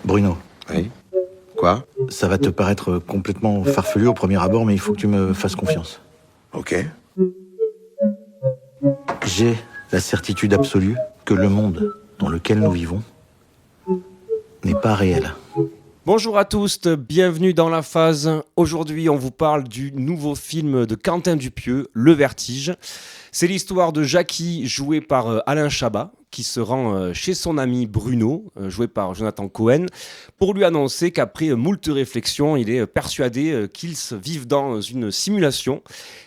Bruno, Oui. Quoi? ça va te paraître complètement farfelu au premier abord, mais il faut que tu me fasses confiance. Ok. J'ai la certitude absolue que le monde dans lequel nous vivons n'est pas réel. Bonjour à tous, bienvenue dans La Phase. Aujourd'hui, on vous parle du nouveau film de Quentin Dupieux, Le Vertige. C'est l'histoire de Jackie, joué par Alain Chabat, qui se rend chez son ami Bruno, joué par Jonathan Cohen, pour lui annoncer qu'après moult réflexions, il est persuadé qu'ils vivent dans une simulation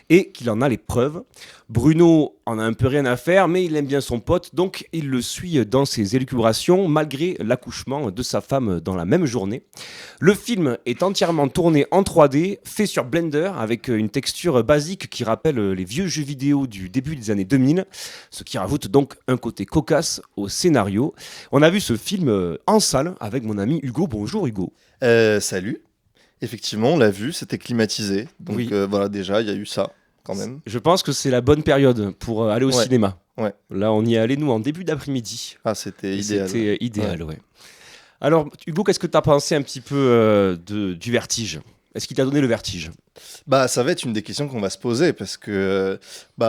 et qu'il en a les preuves. Bruno en a un peu rien à faire, mais il aime bien son pote, donc il le suit dans ses élucubrations, malgré l'accouchement de sa femme dans la même journée. Le film est entièrement tourné en 3D, fait sur Blender, avec une texture basique qui rappelle les vieux jeux vidéo du début des années 2000, ce qui rajoute donc un côté cocasse au scénario. On a vu ce film en salle avec mon ami Hugo. Bonjour Hugo. Salut. Effectivement, on l'a vu, c'était climatisé. Donc Oui. voilà, déjà, il y a eu ça, quand même. Je pense que c'est la bonne période pour aller au Ouais. cinéma. Ouais. Là, on y est allé, nous, en début d'après-midi. Ah, c'était Et idéal. C'était idéal, ouais. Alors, Hugo, qu'est-ce que tu as pensé un petit peu du vertige ? Est-ce qu'il t'a donné le vertige ? Bah, ça va être une des questions qu'on va se poser, parce que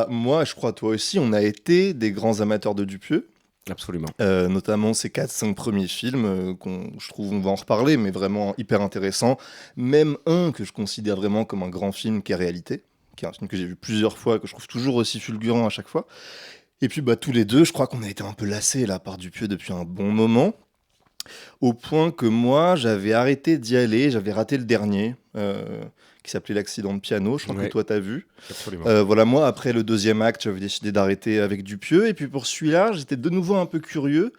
moi, je crois toi aussi, on a été des grands amateurs de Dupieux, Absolument. notamment ces 4-5 premiers films, je trouve, on va en reparler, mais vraiment hyper intéressant. Même un que je considère vraiment comme un grand film qui est réalité, qui est un film que j'ai vu plusieurs fois, que je trouve toujours aussi fulgurant à chaque fois. Et puis tous les deux, je crois qu'on a été un peu lassés là par Dupieux depuis un bon moment, au point que moi, j'avais arrêté d'y aller, j'avais raté le dernier, qui s'appelait L'accident de piano, je crois Ouais. que toi t'as vu. Absolument. Voilà, moi, après le deuxième acte, j'avais décidé d'arrêter avec Dupieux, et puis pour celui-là, j'étais de nouveau un peu curieux,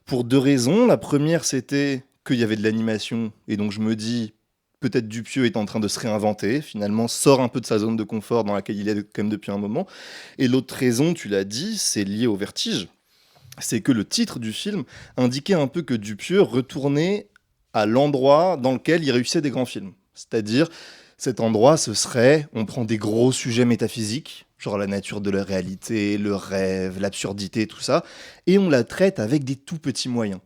pour deux raisons. La première, c'était qu'il y avait de l'animation, et donc je me dis, peut-être Dupieux est en train de se réinventer, finalement, sort un peu de sa zone de confort dans laquelle il est quand même depuis un moment. Et l'autre raison, tu l'as dit, c'est lié au vertige. C'est que le titre du film indiquait un peu que Dupieux retournait à l'endroit dans lequel il réussissait des grands films. C'est-à-dire, cet endroit, ce serait, on prend des gros sujets métaphysiques, genre la nature de la réalité, le rêve, l'absurdité, tout ça, et on la traite avec des tout petits moyens.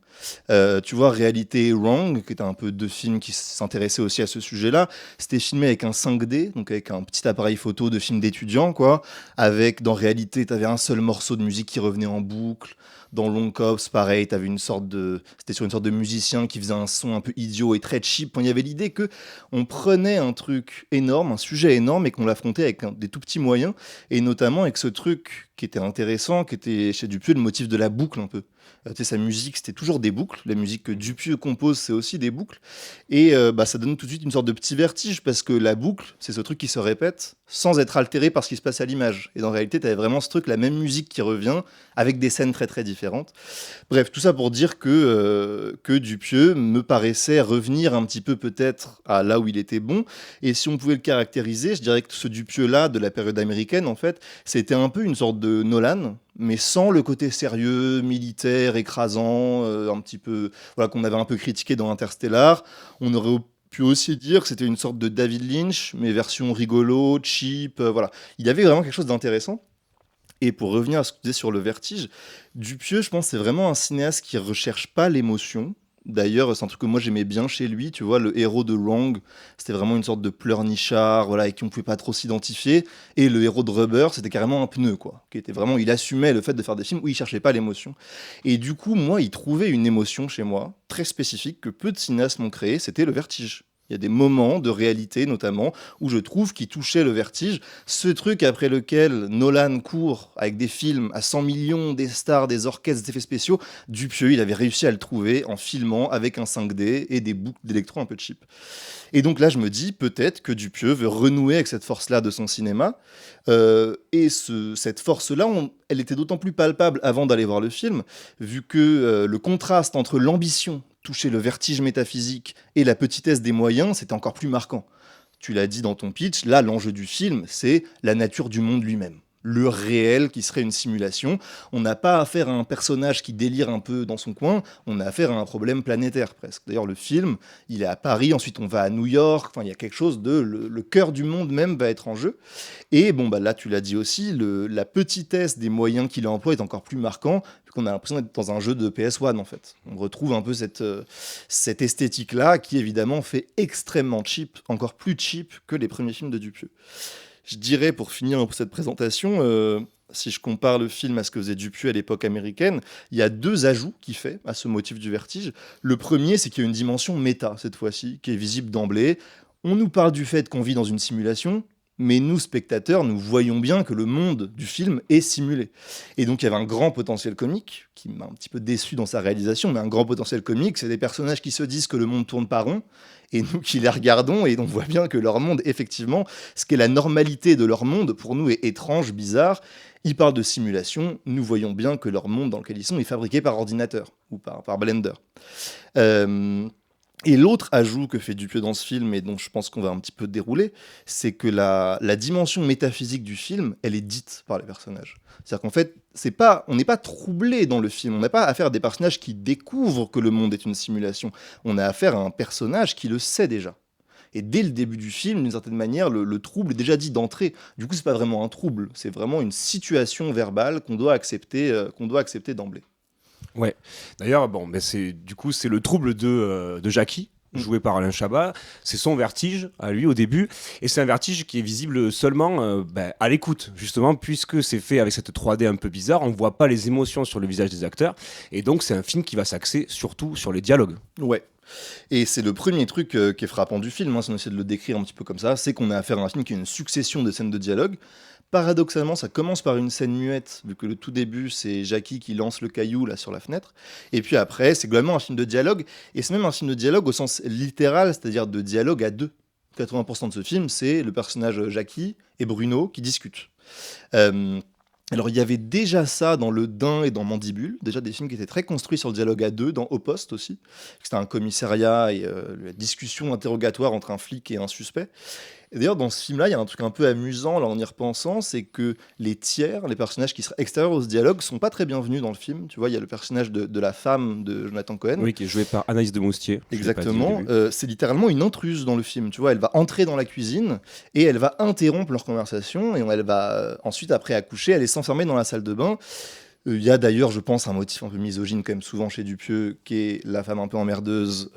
Tu vois, Réalité et Wrong, qui étaient un peu deux films qui s'intéressaient aussi à ce sujet-là, c'était filmé avec un 5D, donc avec un petit appareil photo de film d'étudiant, quoi. Avec, dans Réalité, t'avais un seul morceau de musique qui revenait en boucle. Dans Long Cops, pareil, t'avais c'était sur une sorte de musicien qui faisait un son un peu idiot et très cheap. Il y avait l'idée que on prenait un truc énorme, un sujet énorme, et qu'on l'affrontait avec des tout petits moyens, et notamment avec ce truc qui était intéressant, qui était chez Dupieux le motif de la boucle un peu. Tu sais, sa musique, c'était toujours des boucles. La musique que Dupieux compose, c'est aussi des boucles. Et ça donne tout de suite une sorte de petit vertige, parce que la boucle, c'est ce truc qui se répète sans être altéré par ce qui se passe à l'image. Et dans la réalité, tu avais vraiment ce truc, la même musique qui revient, avec des scènes très très différentes. Bref, tout ça pour dire que Dupieux me paraissait revenir un petit peu peut-être à là où il était bon. Et si on pouvait le caractériser, je dirais que ce Dupieux-là, de la période américaine, en fait, c'était un peu une sorte de Nolan, mais sans le côté sérieux, militaire, écrasant, un petit peu, voilà, qu'on avait un peu critiqué dans Interstellar. On aurait pu aussi dire que c'était une sorte de David Lynch, mais version rigolo, cheap, voilà. Il y avait vraiment quelque chose d'intéressant. Et pour revenir à ce que tu disais sur le vertige, Dupieux, je pense, c'est vraiment un cinéaste qui recherche pas l'émotion. D'ailleurs, c'est un truc que moi j'aimais bien chez lui, tu vois, le héros de Wrong, c'était vraiment une sorte de pleurnichard, voilà, avec qui on pouvait pas trop s'identifier. Et le héros de Rubber, c'était carrément un pneu, quoi, qui était vraiment, il assumait le fait de faire des films où il cherchait pas l'émotion. Et du coup, moi, il trouvait une émotion chez moi, très spécifique, que peu de cinéastes m'ont créé, c'était le vertige. Il y a des moments de réalité, notamment, où je trouve qu'il touchait le vertige. Ce truc après lequel Nolan court avec des films à 100 millions, des stars, des orchestres, des effets spéciaux, Dupieux, il avait réussi à le trouver en filmant avec un 5D et des boucles d'électro un peu cheap. Et donc là, je me dis, peut-être que Dupieux veut renouer avec cette force-là de son cinéma. Cette force-là, elle était d'autant plus palpable avant d'aller voir le film, vu que le contraste entre l'ambition, toucher le vertige métaphysique, et la petitesse des moyens, c'était encore plus marquant. Tu l'as dit dans ton pitch, là, l'enjeu du film, c'est la nature du monde lui-même. le réel qui serait une simulation. On n'a pas affaire à un personnage qui délire un peu dans son coin, on a affaire à un problème planétaire presque. D'ailleurs, le film, il est à Paris, ensuite on va à New York, enfin, il y a quelque chose de... Le cœur du monde même va être en jeu. Et bon, bah, là, tu l'as dit aussi, la petitesse des moyens qu'il emploie est encore plus marquant, qu'on a l'impression d'être dans un jeu de PS1 en fait. On retrouve un peu cette esthétique-là qui évidemment fait extrêmement cheap, encore plus cheap que les premiers films de Dupieux. Je dirais, pour finir un peu cette présentation, si je compare le film à ce que faisait Dupieux à l'époque américaine, il y a 2 ajouts qu'il fait à ce motif du vertige. Le premier, c'est qu'il y a une dimension méta, cette fois-ci, qui est visible d'emblée. On nous parle du fait qu'on vit dans une simulation, mais nous, spectateurs, nous voyons bien que le monde du film est simulé. Et donc, il y avait un grand potentiel comique, qui m'a un petit peu déçu dans sa réalisation, mais un grand potentiel comique, c'est des personnages qui se disent que le monde tourne pas rond, et nous qui les regardons, et on voit bien que leur monde, effectivement, ce qu'est la normalité de leur monde, pour nous, est étrange, bizarre. Ils parlent de simulation, nous voyons bien que leur monde dans lequel ils sont est fabriqué par ordinateur, ou par Blender. Et l'autre ajout que fait Dupieux dans ce film, et dont je pense qu'on va un petit peu dérouler, c'est que la dimension métaphysique du film, elle est dite par les personnages. C'est-à-dire qu'en fait, on n'est pas troublé dans le film, on n'a pas affaire à des personnages qui découvrent que le monde est une simulation, on a affaire à un personnage qui le sait déjà. Et dès le début du film, d'une certaine manière, le trouble est déjà dit d'entrée. Du coup, c'est pas vraiment un trouble, c'est vraiment une situation verbale qu'on doit accepter d'emblée. Ouais. D'ailleurs, bon, ben c'est le trouble de Jackie, joué par Alain Chabat. C'est son vertige à lui au début, et c'est un vertige qui est visible seulement à l'écoute, justement, puisque c'est fait avec cette 3D un peu bizarre. On voit pas les émotions sur le visage des acteurs, et donc c'est un film qui va s'axer surtout sur les dialogues. Ouais. Et c'est le premier truc qui est frappant du film, si on essaie de le décrire un petit peu comme ça, c'est qu'on a affaire à un film qui est une succession de scènes de dialogue. Paradoxalement, ça commence par une scène muette, vu que le tout début, c'est Jackie qui lance le caillou là sur la fenêtre. Et puis après, c'est globalement un film de dialogue, et c'est même un film de dialogue au sens littéral, c'est-à-dire de dialogue à 2. 80% de ce film, c'est le personnage Jackie et Bruno qui discutent. Alors il y avait déjà ça dans Le Dain et dans Mandibule, déjà des films qui étaient très construits sur le dialogue à 2, dans Au Poste aussi. C'était un commissariat et la discussion interrogatoire entre un flic et un suspect. Et d'ailleurs, dans ce film-là, il y a un truc un peu amusant, là, en y repensant, c'est que les tiers, les personnages qui seraient extérieurs au dialogue, sont pas très bienvenus dans le film. Tu vois, il y a le personnage de la femme de Jonathan Cohen. Oui, qui est joué par Anaïs de Moustier. Exactement. C'est littéralement une intruse dans le film. Tu vois, elle va entrer dans la cuisine et elle va interrompre leur conversation, et elle va ensuite, après accoucher, aller s'enfermer dans la salle de bain. Il y a d'ailleurs, je pense, un motif un peu misogyne quand même souvent chez Dupieux, qui est la femme un peu emmerdeuse,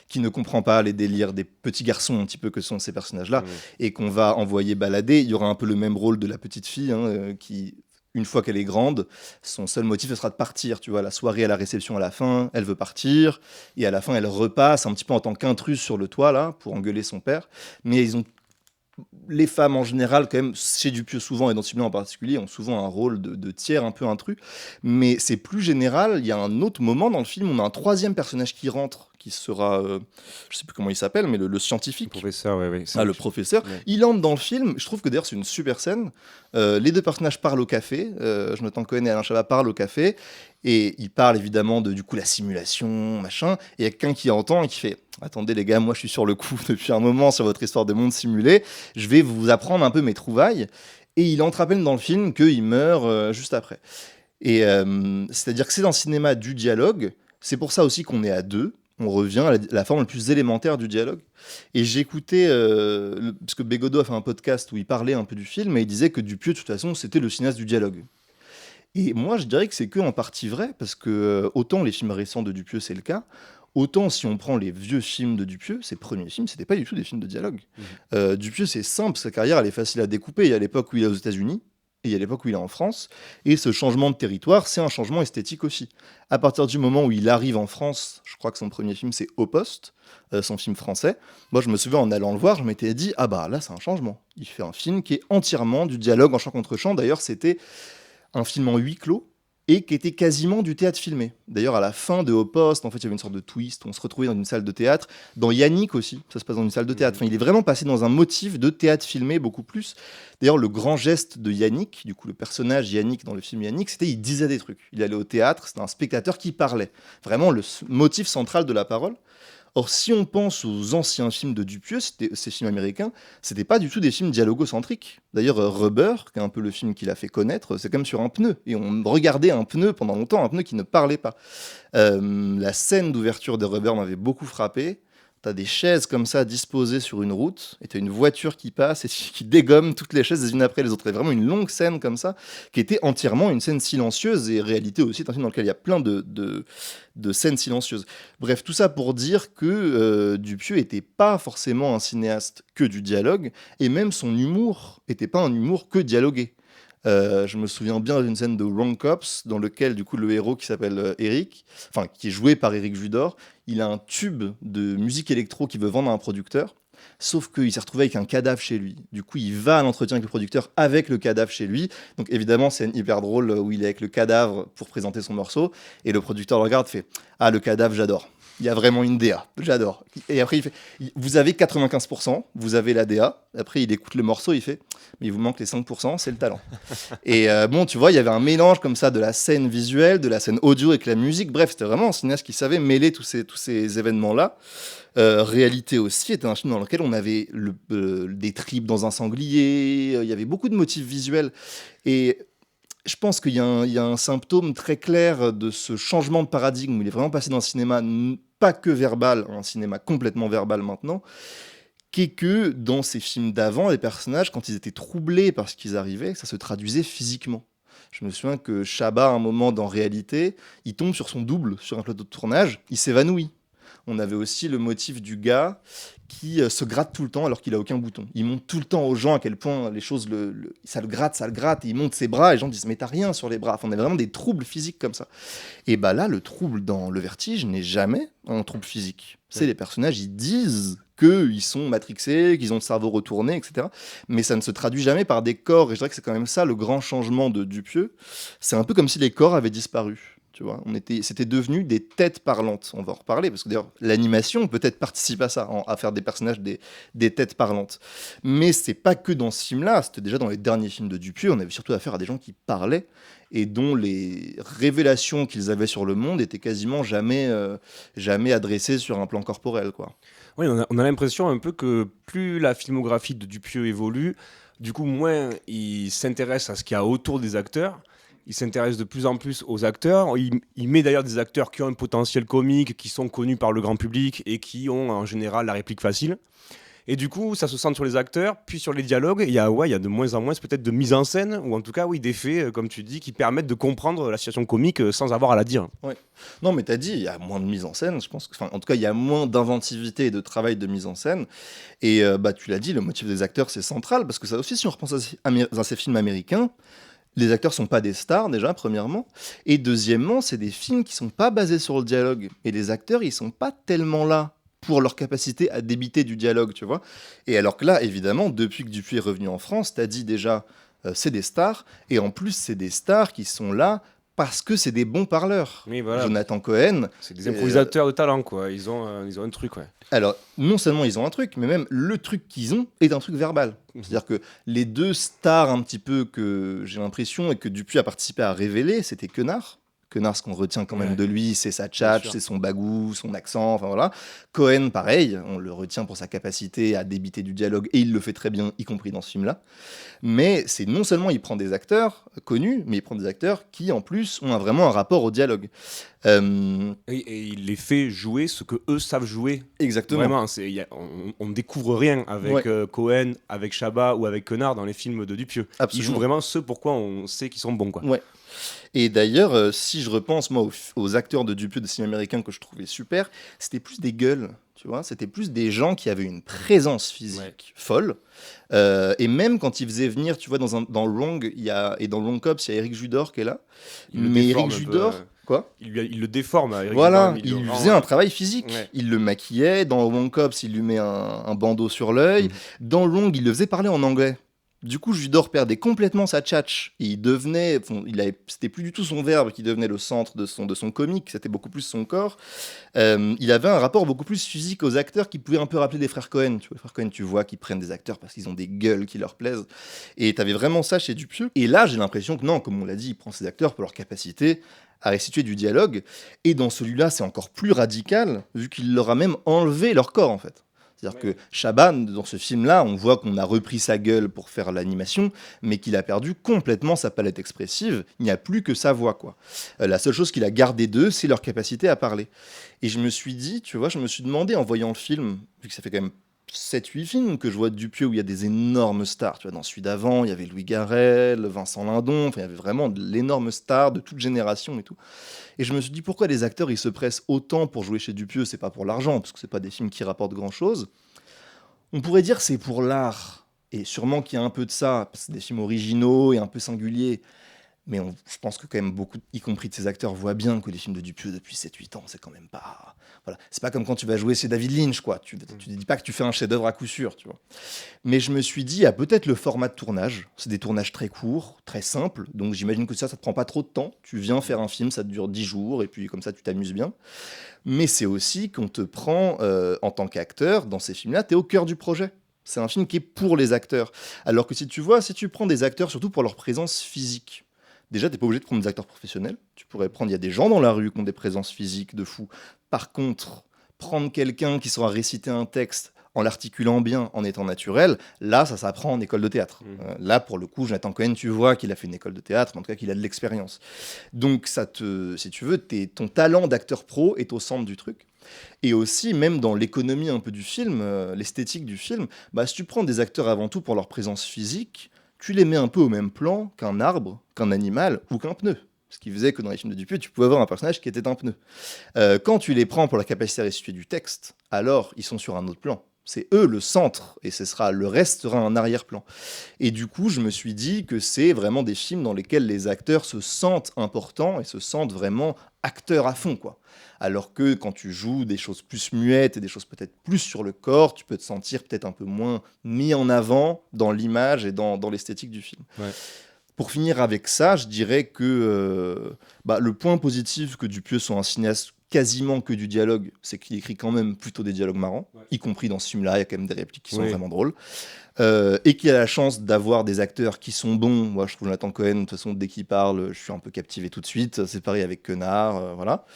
qui ne comprend pas les délires des petits garçons un petit peu que sont ces personnages-là, et qu'on va envoyer balader. Il y aura un peu le même rôle de la petite fille, qui, une fois qu'elle est grande, son seul motif, ce sera de partir. Tu vois, la soirée à la réception à la fin, elle veut partir, et à la fin, elle repasse un petit peu en tant qu'intruse sur le toit, là, pour engueuler son père. Mais les femmes en général, quand même, chez Dupieux souvent, et dans ce film en particulier, ont souvent un rôle de tiers un peu intrus. Mais c'est plus général, il y a un autre moment dans le film, on a un troisième personnage qui rentre, qui sera, je sais plus comment il s'appelle, mais le scientifique. Le professeur, oui. Le professeur. Ouais. Il entre dans le film, je trouve que d'ailleurs c'est une super scène. Les 2 personnages parlent au café, Jonathan Cohen et Alain Chabat parlent au café, et ils parlent évidemment de, du coup, la simulation, machin, et il y a quelqu'un qui entend et qui fait « Attendez les gars, moi je suis sur le coup depuis un moment sur votre histoire de monde simulé, je vais vous apprendre un peu mes trouvailles », et il entre à peine dans le film qu'il meurt juste après. Et c'est-à-dire que c'est dans le cinéma du dialogue, c'est pour ça aussi qu'on est à 2, on revient à la forme la plus élémentaire du dialogue. Et j'écoutais, parce que Bégodeau a fait un podcast où il parlait un peu du film, et il disait que Dupieux, de toute façon, c'était le cinéaste du dialogue. Et moi, je dirais que c'est que en partie vrai, parce que autant les films récents de Dupieux, c'est le cas, autant si on prend les vieux films de Dupieux, ses premiers films, c'était pas du tout des films de dialogue. Dupieux, c'est simple, sa carrière, elle est facile à découper. Il y a l'époque où il est aux États-Unis, et il y a l'époque où il est en France, et ce changement de territoire, c'est un changement esthétique aussi. À partir du moment où il arrive en France, je crois que son premier film, c'est Au Poste, son film français. Moi, je me souviens, en allant le voir, je m'étais dit, ah bah là, c'est un changement. Il fait un film qui est entièrement du dialogue en chant contre chant. D'ailleurs, c'était un film en huis clos, et qui était quasiment du théâtre filmé. D'ailleurs, à la fin de Au Poste, en fait, il y avait une sorte de twist, on se retrouvait dans une salle de théâtre. Dans Yannick aussi, ça se passe dans une salle de théâtre. Enfin, il est vraiment passé dans un motif de théâtre filmé beaucoup plus. D'ailleurs, le grand geste de Yannick, du coup, le personnage Yannick dans le film Yannick, c'était il disait des trucs. Il allait au théâtre, c'était un spectateur qui parlait. Vraiment le motif central de la parole. Or, si on pense aux anciens films de Dupieux, ces films américains, c'était pas du tout des films dialogocentriques. D'ailleurs, Rubber, qui est un peu le film qu'il a fait connaître, c'est comme sur un pneu. Et on regardait un pneu pendant longtemps, un pneu qui ne parlait pas. La scène d'ouverture de Rubber m'avait beaucoup frappé. T'as des chaises comme ça disposées sur une route, et t'as une voiture qui passe et qui dégomme toutes les chaises les unes après les autres. Et vraiment une longue scène comme ça, qui était entièrement une scène silencieuse, et réalité aussi, c'est un film dans lequel il y a plein de scènes silencieuses. Bref, tout ça pour dire que Dupieux était pas forcément un cinéaste que du dialogue, et même son humour était pas un humour que dialogué. Je me souviens bien d'une scène de Wrong Cops dans lequel du coup le héros qui s'appelle Eric, enfin qui est joué par Éric Judor, il a un tube de musique électro qu'il veut vendre à un producteur, sauf qu'il s'est retrouvé avec un cadavre chez lui. Du coup, il va à l'entretien avec le producteur avec le cadavre chez lui. Donc évidemment, c'est hyper drôle où il est avec le cadavre pour présenter son morceau, et le producteur le regarde, fait ah le cadavre j'adore. Il y a vraiment une DA, j'adore. Et après, il fait vous avez 95%, vous avez la DA. Après, il écoute le morceau, il fait mais il vous manque les 5%, c'est le talent. Et bon, tu vois, il y avait un mélange comme ça de la scène visuelle, de la scène audio avec la musique. Bref, c'était vraiment un cinéaste qui savait mêler tous ces événements-là. Réalité aussi était un film dans lequel on avait des tripes dans un sanglier. Il y avait beaucoup de motifs visuels. Et je pense qu'il y a un symptôme très clair de ce changement de paradigme où il est vraiment passé d'un cinéma pas que verbal à un cinéma complètement verbal maintenant, qui est que dans ces films d'avant, les personnages, quand ils étaient troublés par ce qu'ils arrivaient, ça se traduisait physiquement. Je me souviens que Chabat, à un moment dans Réalité, il tombe sur son double sur un plateau de tournage, il s'évanouit. On avait aussi le motif du gars qui se gratte tout le temps alors qu'il a aucun bouton. Il montre tout le temps aux gens à quel point les choses, ça le gratte, et il monte ses bras, et les gens disent « mais t'as rien sur les bras ». Enfin, on a vraiment des troubles physiques comme ça. Et bah là, le trouble dans Le Vertige n'est jamais un trouble physique. C'est les personnages, ils disent qu'ils sont matrixés, qu'ils ont le cerveau retourné, etc. Mais ça ne se traduit jamais par des corps, et je dirais que c'est quand même ça le grand changement de Dupieux. C'est un peu comme si les corps avaient disparu. Tu vois, c'était devenu des têtes parlantes. On va en reparler, parce que d'ailleurs, l'animation peut-être participe à ça, à faire des personnages des têtes parlantes. Mais c'est pas que dans ce film-là, c'était déjà dans les derniers films de Dupieux, on avait surtout affaire à des gens qui parlaient, et dont les révélations qu'ils avaient sur le monde étaient quasiment jamais adressées sur un plan corporel, quoi. Oui, on a l'impression un peu que plus la filmographie de Dupieux évolue, du coup, moins il s'intéresse à ce qu'il y a autour des acteurs. Il s'intéresse de plus en plus aux acteurs. Il met d'ailleurs des acteurs qui ont un potentiel comique, qui sont connus par le grand public et qui ont en général la réplique facile. Et du coup, ça se centre sur les acteurs, puis sur les dialogues. Il y a de moins en moins peut-être de mise en scène, ou en tout cas, oui, des faits, comme tu dis, qui permettent de comprendre la situation comique sans avoir à la dire. Ouais. Non, mais t'as dit, il y a moins de mise en scène, je pense. En tout cas, il y a moins d'inventivité et de travail de mise en scène. Et tu l'as dit, le motif des acteurs, c'est central, parce que ça aussi, si on repense à ces films américains, les acteurs sont pas des stars déjà, premièrement, et deuxièmement, c'est des films qui sont pas basés sur le dialogue, et les acteurs, ils sont pas tellement là pour leur capacité à débiter du dialogue, tu vois. Et alors que là, évidemment, depuis que Dupuis est revenu en France, t'as dit déjà, c'est des stars, et en plus, c'est des stars qui sont là parce que c'est des bons parleurs. Oui, voilà. Jonathan Cohen. C'est des improvisateurs de talent, quoi. Ils ont un truc, ouais. Alors, non seulement ils ont un truc, mais même le truc qu'ils ont est un truc verbal. C'est-à-dire que les deux stars un petit peu que j'ai l'impression et que Dupuis a participé à révéler, c'était Quenard. Quenard, ce qu'on retient quand même de lui, c'est sa tchatch, c'est son bagou, son accent, enfin voilà. Cohen, pareil, on le retient pour sa capacité à débiter du dialogue, et il le fait très bien, y compris dans ce film-là. Mais c'est non seulement il prend des acteurs connus, mais il prend des acteurs qui, en plus, ont vraiment un rapport au dialogue. Et il les fait jouer ce que eux savent jouer. Exactement. Vraiment, on découvre rien avec Cohen, avec Chabat ou avec Quenard dans les films de Dupieux. Absolument. Ils jouent vraiment ce pourquoi on sait qu'ils sont bons, quoi. Ouais. Et d'ailleurs, si je repense moi aux acteurs de Dupieux de cinéma américain que je trouvais super, c'était plus des gueules, tu vois, c'était plus des gens qui avaient une présence physique folle. Et même quand ils faisaient venir, tu vois, dans Wrong, et dans Wrong Cops, il y a Eric Judor qui est là. Mais Eric Judor, quoi ? Il le déforme, Eric voilà, Judor. il lui faisait un travail physique. Ouais. Il le maquillait. Dans Wrong Cops, il lui met un bandeau sur l'œil. Dans Wrong, il le faisait parler en anglais. Du coup, Judor perdait complètement sa tchatch. Il devenait, c'était plus du tout son verbe qui devenait le centre de son comique, c'était beaucoup plus son corps. Il avait un rapport beaucoup plus physique aux acteurs qui pouvait un peu rappeler des frères Cohen. Tu vois, les frères Cohen, tu vois qu'ils prennent des acteurs parce qu'ils ont des gueules qui leur plaisent. Et t'avais vraiment ça chez Dupieux. Et là, j'ai l'impression que non, comme on l'a dit, il prend ses acteurs pour leur capacité à restituer du dialogue. Et dans celui-là, c'est encore plus radical, vu qu'il leur a même enlevé leur corps, en fait. C'est-à-dire que Chaban, dans ce film-là, on voit qu'on a repris sa gueule pour faire l'animation, mais qu'il a perdu complètement sa palette expressive. Il n'y a plus que sa voix, quoi. La seule chose qu'il a gardé d'eux, c'est leur capacité à parler. Et je me suis dit, tu vois, je me suis demandé en voyant le film, vu que ça fait quand même 7-8 films que je vois de Dupieux où il y a des énormes stars. Tu vois, dans celui d'avant, il y avait Louis Garrel, Vincent Lindon, enfin, il y avait vraiment de l'énorme star de toute génération et tout. Et je me suis dit, pourquoi les acteurs, ils se pressent autant pour jouer chez Dupieux? C'est pas pour l'argent, parce que c'est pas des films qui rapportent grand-chose. On pourrait dire c'est pour l'art. Et sûrement qu'il y a un peu de ça, parce que c'est des films originaux et un peu singuliers. Mais je pense que quand même beaucoup, y compris de ces acteurs, voient bien que les films de Dupieux depuis 7-8 ans, c'est quand même pas... Voilà. C'est pas comme quand tu vas jouer chez David Lynch, quoi. Tu dis pas que tu fais un chef-d'œuvre à coup sûr, tu vois. Mais je me suis dit, ah, peut-être le format de tournage. C'est des tournages très courts, très simples. Donc j'imagine que ça te prend pas trop de temps. Tu viens faire un film, ça te dure 10 jours, et puis comme ça, tu t'amuses bien. Mais c'est aussi qu'on te prend en tant qu'acteur, dans ces films-là, t'es au cœur du projet. C'est un film qui est pour les acteurs. Alors que si tu prends des acteurs, surtout pour leur présence physique, déjà, t'es pas obligé de prendre des acteurs professionnels. Tu pourrais prendre, il y a des gens dans la rue qui ont des présences physiques de fou. Par contre, prendre quelqu'un qui saura réciter un texte en l'articulant bien, en étant naturel, là, ça s'apprend en école de théâtre. Là, pour le coup, Jonathan Cohen, tu vois qu'il a fait une école de théâtre, en tout cas qu'il a de l'expérience. Donc, si tu veux, ton talent d'acteur pro est au centre du truc. Et aussi, même dans l'économie un peu du film, l'esthétique du film, bah, si tu prends des acteurs avant tout pour leur présence physique, tu les mets un peu au même plan qu'un arbre, qu'un animal ou qu'un pneu. Ce qui faisait que dans les films de Dupieux, tu pouvais avoir un personnage qui était un pneu. Quand tu les prends pour la capacité à restituer du texte, alors ils sont sur un autre plan. C'est eux le centre, et le reste sera un arrière-plan. Et du coup, je me suis dit que c'est vraiment des films dans lesquels les acteurs se sentent importants et se sentent vraiment acteurs à fond, quoi. Alors que quand tu joues des choses plus muettes et des choses peut-être plus sur le corps, tu peux te sentir peut-être un peu moins mis en avant dans l'image et dans l'esthétique du film. Ouais. Pour finir avec ça, je dirais que le point positif que Dupieux soit un cinéaste quasiment que du dialogue, c'est qu'il écrit quand même plutôt des dialogues marrants, y compris dans ce film-là, il y a quand même des répliques qui sont vraiment drôles. Et qu'il a la chance d'avoir des acteurs qui sont bons. Moi, je trouve Jonathan Cohen, de toute façon, dès qu'il parle, je suis un peu captivé tout de suite. C'est pareil avec Quenard, voilà.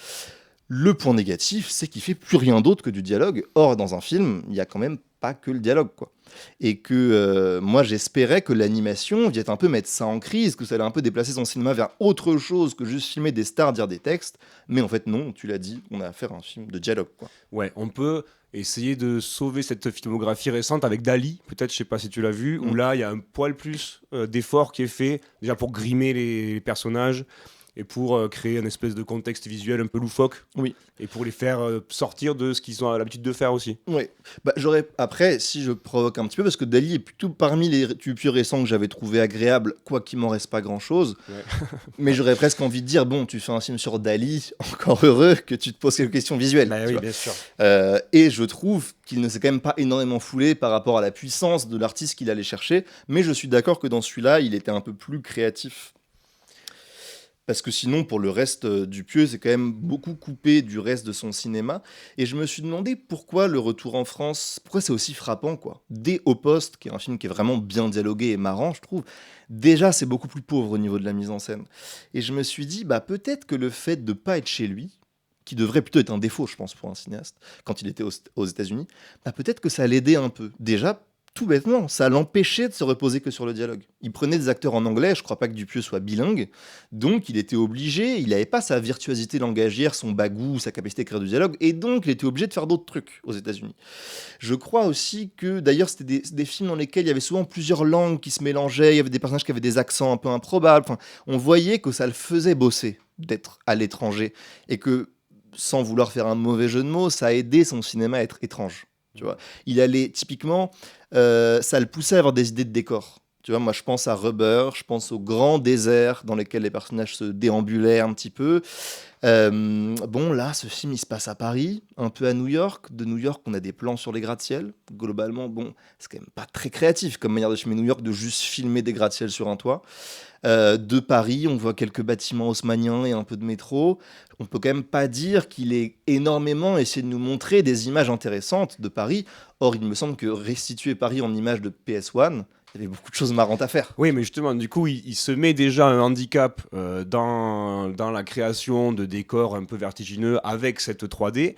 Le point négatif, c'est qu'il fait plus rien d'autre que du dialogue. Or, dans un film, il y a quand même pas que le dialogue, quoi. Et que moi, j'espérais que l'animation vienne un peu mettre ça en crise, que ça allait un peu déplacer son cinéma vers autre chose que juste filmer des stars, dire des textes. Mais en fait, non, tu l'as dit, on a affaire à un film de dialogue, quoi. Ouais, on peut essayer de sauver cette filmographie récente avec Dali, peut-être, je sais pas si tu l'as vu, où là, il y a un poil plus d'effort qui est fait, déjà pour grimer les personnages, et pour créer un espèce de contexte visuel un peu loufoque. Oui. Et pour les faire sortir de ce qu'ils ont l'habitude de faire aussi. Oui. Après, si je provoque un petit peu, parce que Dali est plutôt parmi les Dupieux récents que j'avais trouvé agréable, quoi qu'il m'en reste pas grand-chose. Ouais. Mais j'aurais presque envie de dire, bon, tu fais un film sur Dali, encore heureux que tu te poses quelques questions visuelles. Bah oui, bien sûr. Et je trouve qu'il ne s'est quand même pas énormément foulé par rapport à la puissance de l'artiste qu'il allait chercher. Mais je suis d'accord que dans celui-là, il était un peu plus créatif. Parce que sinon, pour le reste, Dupieux, c'est quand même beaucoup coupé du reste de son cinéma. Et je me suis demandé pourquoi le retour en France, pourquoi c'est aussi frappant, quoi. Dès Au Poste, qui est un film qui est vraiment bien dialogué et marrant, je trouve, déjà, c'est beaucoup plus pauvre au niveau de la mise en scène. Et je me suis dit, peut-être que le fait de ne pas être chez lui, qui devrait plutôt être un défaut, je pense, pour un cinéaste, quand il était aux États-Unis, peut-être que ça l'aidait un peu. Déjà, tout bêtement, ça l'empêchait de se reposer que sur le dialogue. Il prenait des acteurs en anglais, je crois pas que Dupieux soit bilingue, donc il était obligé, il n'avait pas sa virtuosité langagière, son bagou, sa capacité à créer du dialogue, et donc il était obligé de faire d'autres trucs aux États-Unis. Je crois aussi que, d'ailleurs, c'était des films dans lesquels il y avait souvent plusieurs langues qui se mélangeaient, il y avait des personnages qui avaient des accents un peu improbables, on voyait que ça le faisait bosser d'être à l'étranger, et que, sans vouloir faire un mauvais jeu de mots, ça a aidé son cinéma à être étrange. Tu vois, il allait typiquement, ça le poussait à avoir des idées de décor. Tu vois, moi je pense à Rubber, je pense aux grands déserts dans lesquels les personnages se déambulaient un petit peu. Là, ce film il se passe à Paris, un peu à New York. De New York, on a des plans sur les gratte-ciel. Globalement, c'est quand même pas très créatif comme manière de filmer New York, de juste filmer des gratte-ciel sur un toit. De Paris, on voit quelques bâtiments haussmanniens et un peu de métro. On peut quand même pas dire qu'il ait énormément essayé de nous montrer des images intéressantes de Paris. Or, il me semble que restituer Paris en images de PS1, Il y avait beaucoup de choses marrantes à faire. Oui, mais justement, du coup, il se met déjà un handicap dans la création de décors un peu vertigineux avec cette 3D.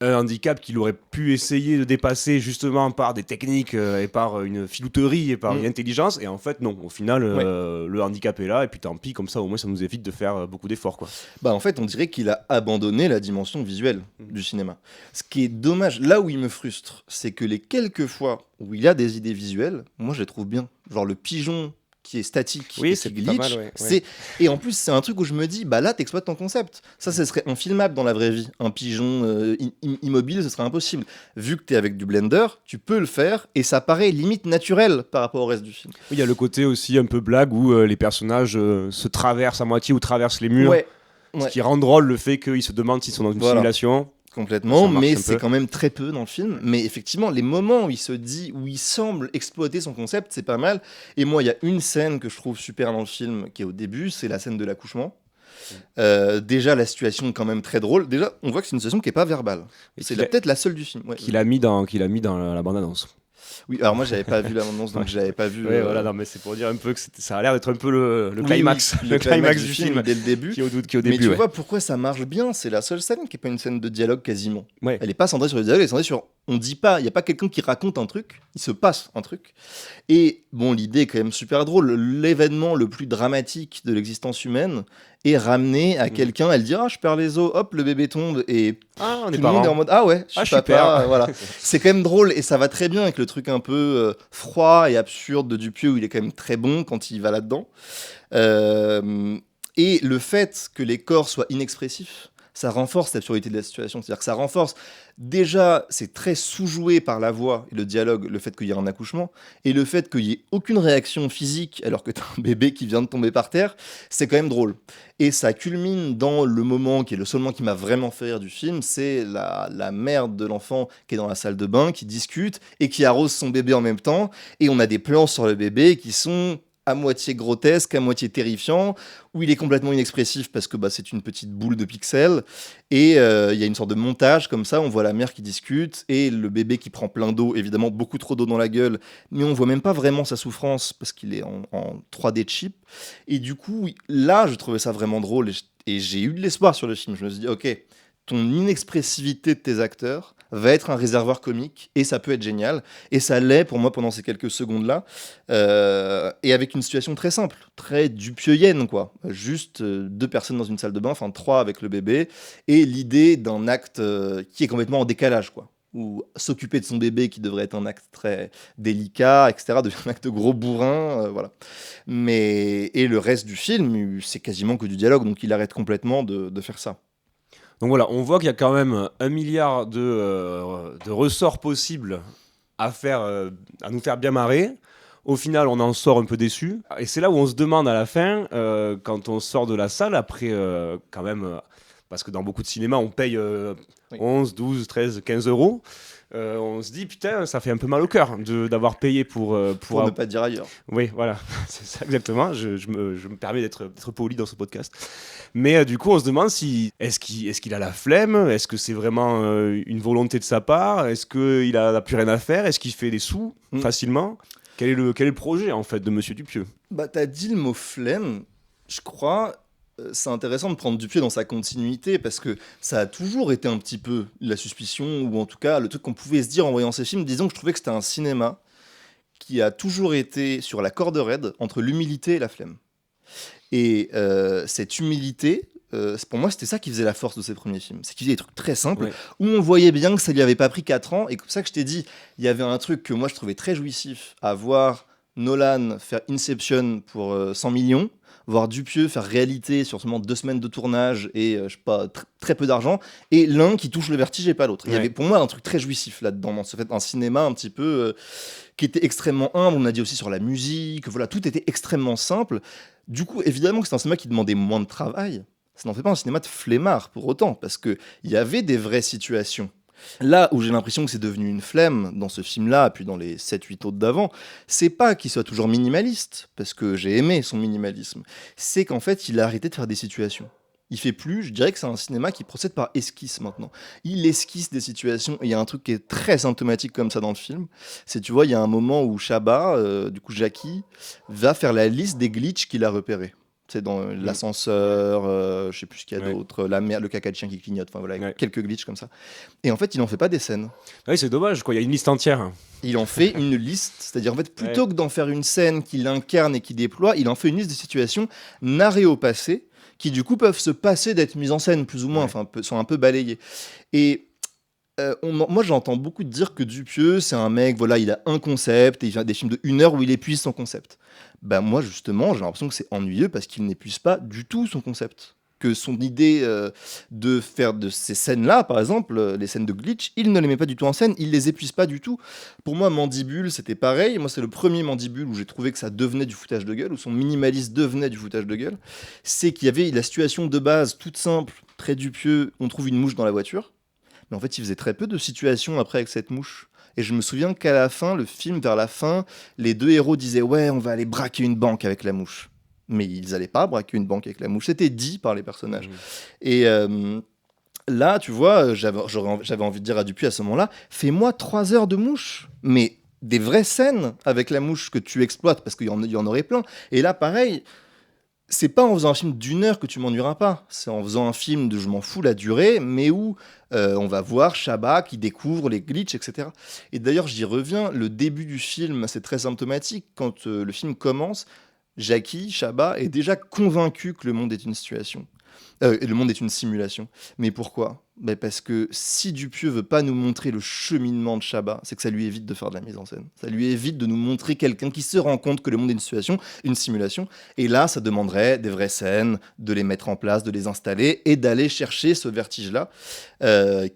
Un handicap qu'il aurait pu essayer de dépasser justement par des techniques et par une filouterie et par une intelligence. Et en fait, non. Au final, le handicap est là. Et puis tant pis, comme ça, au moins, ça nous évite de faire beaucoup d'efforts, quoi. Bah en fait, on dirait qu'il a abandonné la dimension visuelle du cinéma. Ce qui est dommage, là où il me frustre, c'est que les quelques fois où il a des idées visuelles, moi je les trouve bien. Genre le pigeon qui est statique Oui, et c'est qui pas glitch. mal, ouais. Et en plus, c'est un truc où je me dis, bah là, t'exploites ton concept. Ça, ce serait infilmable dans la vraie vie. Un pigeon immobile, ce serait impossible. Vu que t'es avec du Blender, tu peux le faire et ça paraît limite naturel par rapport au reste du film. Oui, il y a le côté aussi un peu blague où les personnages se traversent à moitié ou traversent les murs. Ouais. Ce qui rend drôle le fait qu'ils se demandent s'ils sont dans une simulation. Complètement, Ça marche mais un c'est peu. quand même très peu dans le film. Mais effectivement, les moments où il semble exploiter son concept, c'est pas mal. Et moi, il y a une scène que je trouve super dans le film, qui est au début, c'est la scène de l'accouchement. Déjà, la situation est quand même très drôle. Déjà, on voit que c'est une situation qui est pas verbale. Et C'est peut-être la seule du film. Ouais. Qu'il a mis dans la bande-annonce. Oui, alors moi, j'avais pas vu l'annonce, donc j'avais pas vu. Oui, voilà, non, mais c'est pour dire un peu que ça a l'air d'être un peu le climax, oui, le climax du film dès le début. qui est au Mais début. tu Ouais. vois pourquoi ça marche bien. C'est la seule scène qui est pas une scène de dialogue quasiment. Ouais. Elle est pas centrée sur le dialogue, elle est centrée sur. On dit pas, il y a pas quelqu'un qui raconte un truc, il se passe un truc. Et bon, l'idée est quand même super drôle. L'événement le plus dramatique de l'existence humaine est ramené à quelqu'un. Elle dit ah, je perds les os, hop, le bébé tombe et Ah, on tout est le monde est en mode ah ouais, je suis papa. super. Voilà. C'est quand même drôle et ça va très bien avec le truc un peu froid et absurde de Dupieux où il est quand même très bon quand il va là-dedans. Et le fait que les corps soient inexpressifs, ça renforce l'absurdité de la situation. C'est-à-dire que ça renforce, déjà, c'est très sous-joué par la voix et le dialogue, le fait qu'il y ait un accouchement, et le fait qu'il n'y ait aucune réaction physique alors que tu as un bébé qui vient de tomber par terre, c'est quand même drôle. Et ça culmine dans le moment qui est le seul moment qui m'a vraiment fait rire du film, c'est la mère de l'enfant qui est dans la salle de bain, qui discute et qui arrose son bébé en même temps, et on a des plans sur le bébé qui sont à moitié grotesque, à moitié terrifiant, où il est complètement inexpressif parce que c'est une petite boule de pixels, et il y a une sorte de montage comme ça, on voit la mère qui discute, et le bébé qui prend plein d'eau, évidemment beaucoup trop d'eau dans la gueule, mais on voit même pas vraiment sa souffrance parce qu'il est en 3D cheap, et du coup, là, je trouvais ça vraiment drôle, et j'ai eu de l'espoir sur le film, je me suis dit, ok, ton inexpressivité de tes acteurs va être un réservoir comique et ça peut être génial et ça l'est pour moi pendant ces quelques secondes là et avec une situation très simple, très dupieuienne quoi, juste deux personnes dans une salle de bain, enfin trois avec le bébé et l'idée d'un acte qui est complètement en décalage quoi, ou s'occuper de son bébé qui devrait être un acte très délicat etc devient un acte gros bourrin voilà, mais et le reste du film c'est quasiment que du dialogue donc il arrête complètement de faire ça. Donc voilà, on voit qu'il y a quand même 1 milliard de ressorts possibles à nous faire bien marrer. Au final, on en sort un peu déçu. Et c'est là où on se demande à la fin, quand on sort de la salle, après quand même, parce que dans beaucoup de cinémas, on paye 11, 12, 13, 15 euros. On se dit, putain, ça fait un peu mal au cœur d'avoir payé pour ne pas dire ailleurs. Oui, voilà, c'est ça exactement. Je me permets d'être poli dans ce podcast. Mais du coup, on se demande est-ce qu'il a la flemme? Est-ce que c'est vraiment une volonté de sa part? Est-ce qu'il n'a plus rien à faire? Est-ce qu'il fait des sous facilement? Quel est le projet en fait de Monsieur Dupieux? T'as dit le mot flemme, je crois. C'est intéressant de prendre Dupieux dans sa continuité parce que ça a toujours été un petit peu la suspicion ou en tout cas le truc qu'on pouvait se dire en voyant ces films. Disons que je trouvais que c'était un cinéma qui a toujours été sur la corde raide entre l'humilité et la flemme. Et cette humilité, pour moi, c'était ça qui faisait la force de ses premiers films. C'est qu'il faisait des trucs très simples, où on voyait bien que ça lui avait pas pris 4 ans. Et comme ça que je t'ai dit, il y avait un truc que moi, je trouvais très jouissif à voir Nolan faire Inception pour 100 millions, voir Dupieux faire réalité sur seulement 2 semaines de tournage et, je sais pas, très peu d'argent, et l'un qui touche le vertige et pas l'autre. Il y avait pour moi un truc très jouissif là-dedans, dans ce fait, un cinéma un petit peu qui était extrêmement humble. On a dit aussi sur la musique, voilà, tout était extrêmement simple. Du coup, évidemment que c'est un cinéma qui demandait moins de travail. Ça n'en fait pas un cinéma de flemmard pour autant, parce qu'il y avait des vraies situations. Là où j'ai l'impression que c'est devenu une flemme dans ce film-là, puis dans les 7-8 autres d'avant, c'est pas qu'il soit toujours minimaliste, parce que j'ai aimé son minimalisme, c'est qu'en fait, il a arrêté de faire des situations. Il fait plus, je dirais que c'est un cinéma qui procède par esquisse maintenant. Il esquisse des situations, et il y a un truc qui est très symptomatique comme ça dans le film, c'est, tu vois, il y a un moment où Chabat, du coup Jackie, va faire la liste des glitches qu'il a repérés. C'est dans l'ascenseur, je sais plus ce qu'il y a d'autre, la mer, le caca de chien qui clignote, enfin voilà, quelques glitches comme ça. Et en fait, il en fait pas des scènes. Oui, c'est dommage, quoi. Il y a une liste entière. Il en fait une liste, c'est-à-dire en fait, plutôt que d'en faire une scène qu'il incarne et qu'il déploie, il en fait une liste de situations narrées au passé, qui du coup peuvent se passer d'être mises en scène, plus ou moins, enfin, sont un peu balayées. Et moi, j'entends beaucoup dire que Dupieux, c'est un mec, voilà, il a un concept, et il fait des films de 1 heure où il épuise son concept. Ben moi, justement, j'ai l'impression que c'est ennuyeux parce qu'il n'épuise pas du tout son concept. Que son idée de faire de ces scènes-là, par exemple, les scènes de glitch, il ne les met pas du tout en scène, il les épuise pas du tout. Pour moi, Mandibule, c'était pareil. Moi, c'est le premier Mandibule où j'ai trouvé que ça devenait du foutage de gueule, où son minimaliste devenait du foutage de gueule. C'est qu'il y avait la situation de base toute simple, très Dupieux, on trouve une mouche dans la voiture. Mais en fait, il faisait très peu de situations après avec cette mouche. Et je me souviens qu'à la fin, le film, vers la fin, les deux héros disaient « Ouais, on va aller braquer une banque avec la mouche ». Mais ils n'allaient pas braquer une banque avec la mouche. C'était dit par les personnages. Et là, tu vois, j'avais envie de dire à Dupuis à ce moment-là, fais-moi 3 heures de mouche. Mais des vraies scènes avec la mouche que tu exploites, parce qu'il y en aurait plein. Et là, pareil, c'est pas en faisant un film d'1 heure que tu m'ennuieras pas. C'est en faisant un film de je m'en fous la durée, mais où on va voir Chabat qui découvre les glitches, etc. Et d'ailleurs, j'y reviens, le début du film, c'est très symptomatique. Quand le film commence, Jackie, Chabat, est déjà convaincu que le monde est une situation. Le monde est une simulation. Mais pourquoi ? Parce que si Dupieux veut pas nous montrer le cheminement de Chabat, c'est que ça lui évite de faire de la mise en scène. Ça lui évite de nous montrer quelqu'un qui se rend compte que le monde est une situation, une simulation. Et là, ça demanderait des vraies scènes, de les mettre en place, de les installer et d'aller chercher ce vertige-là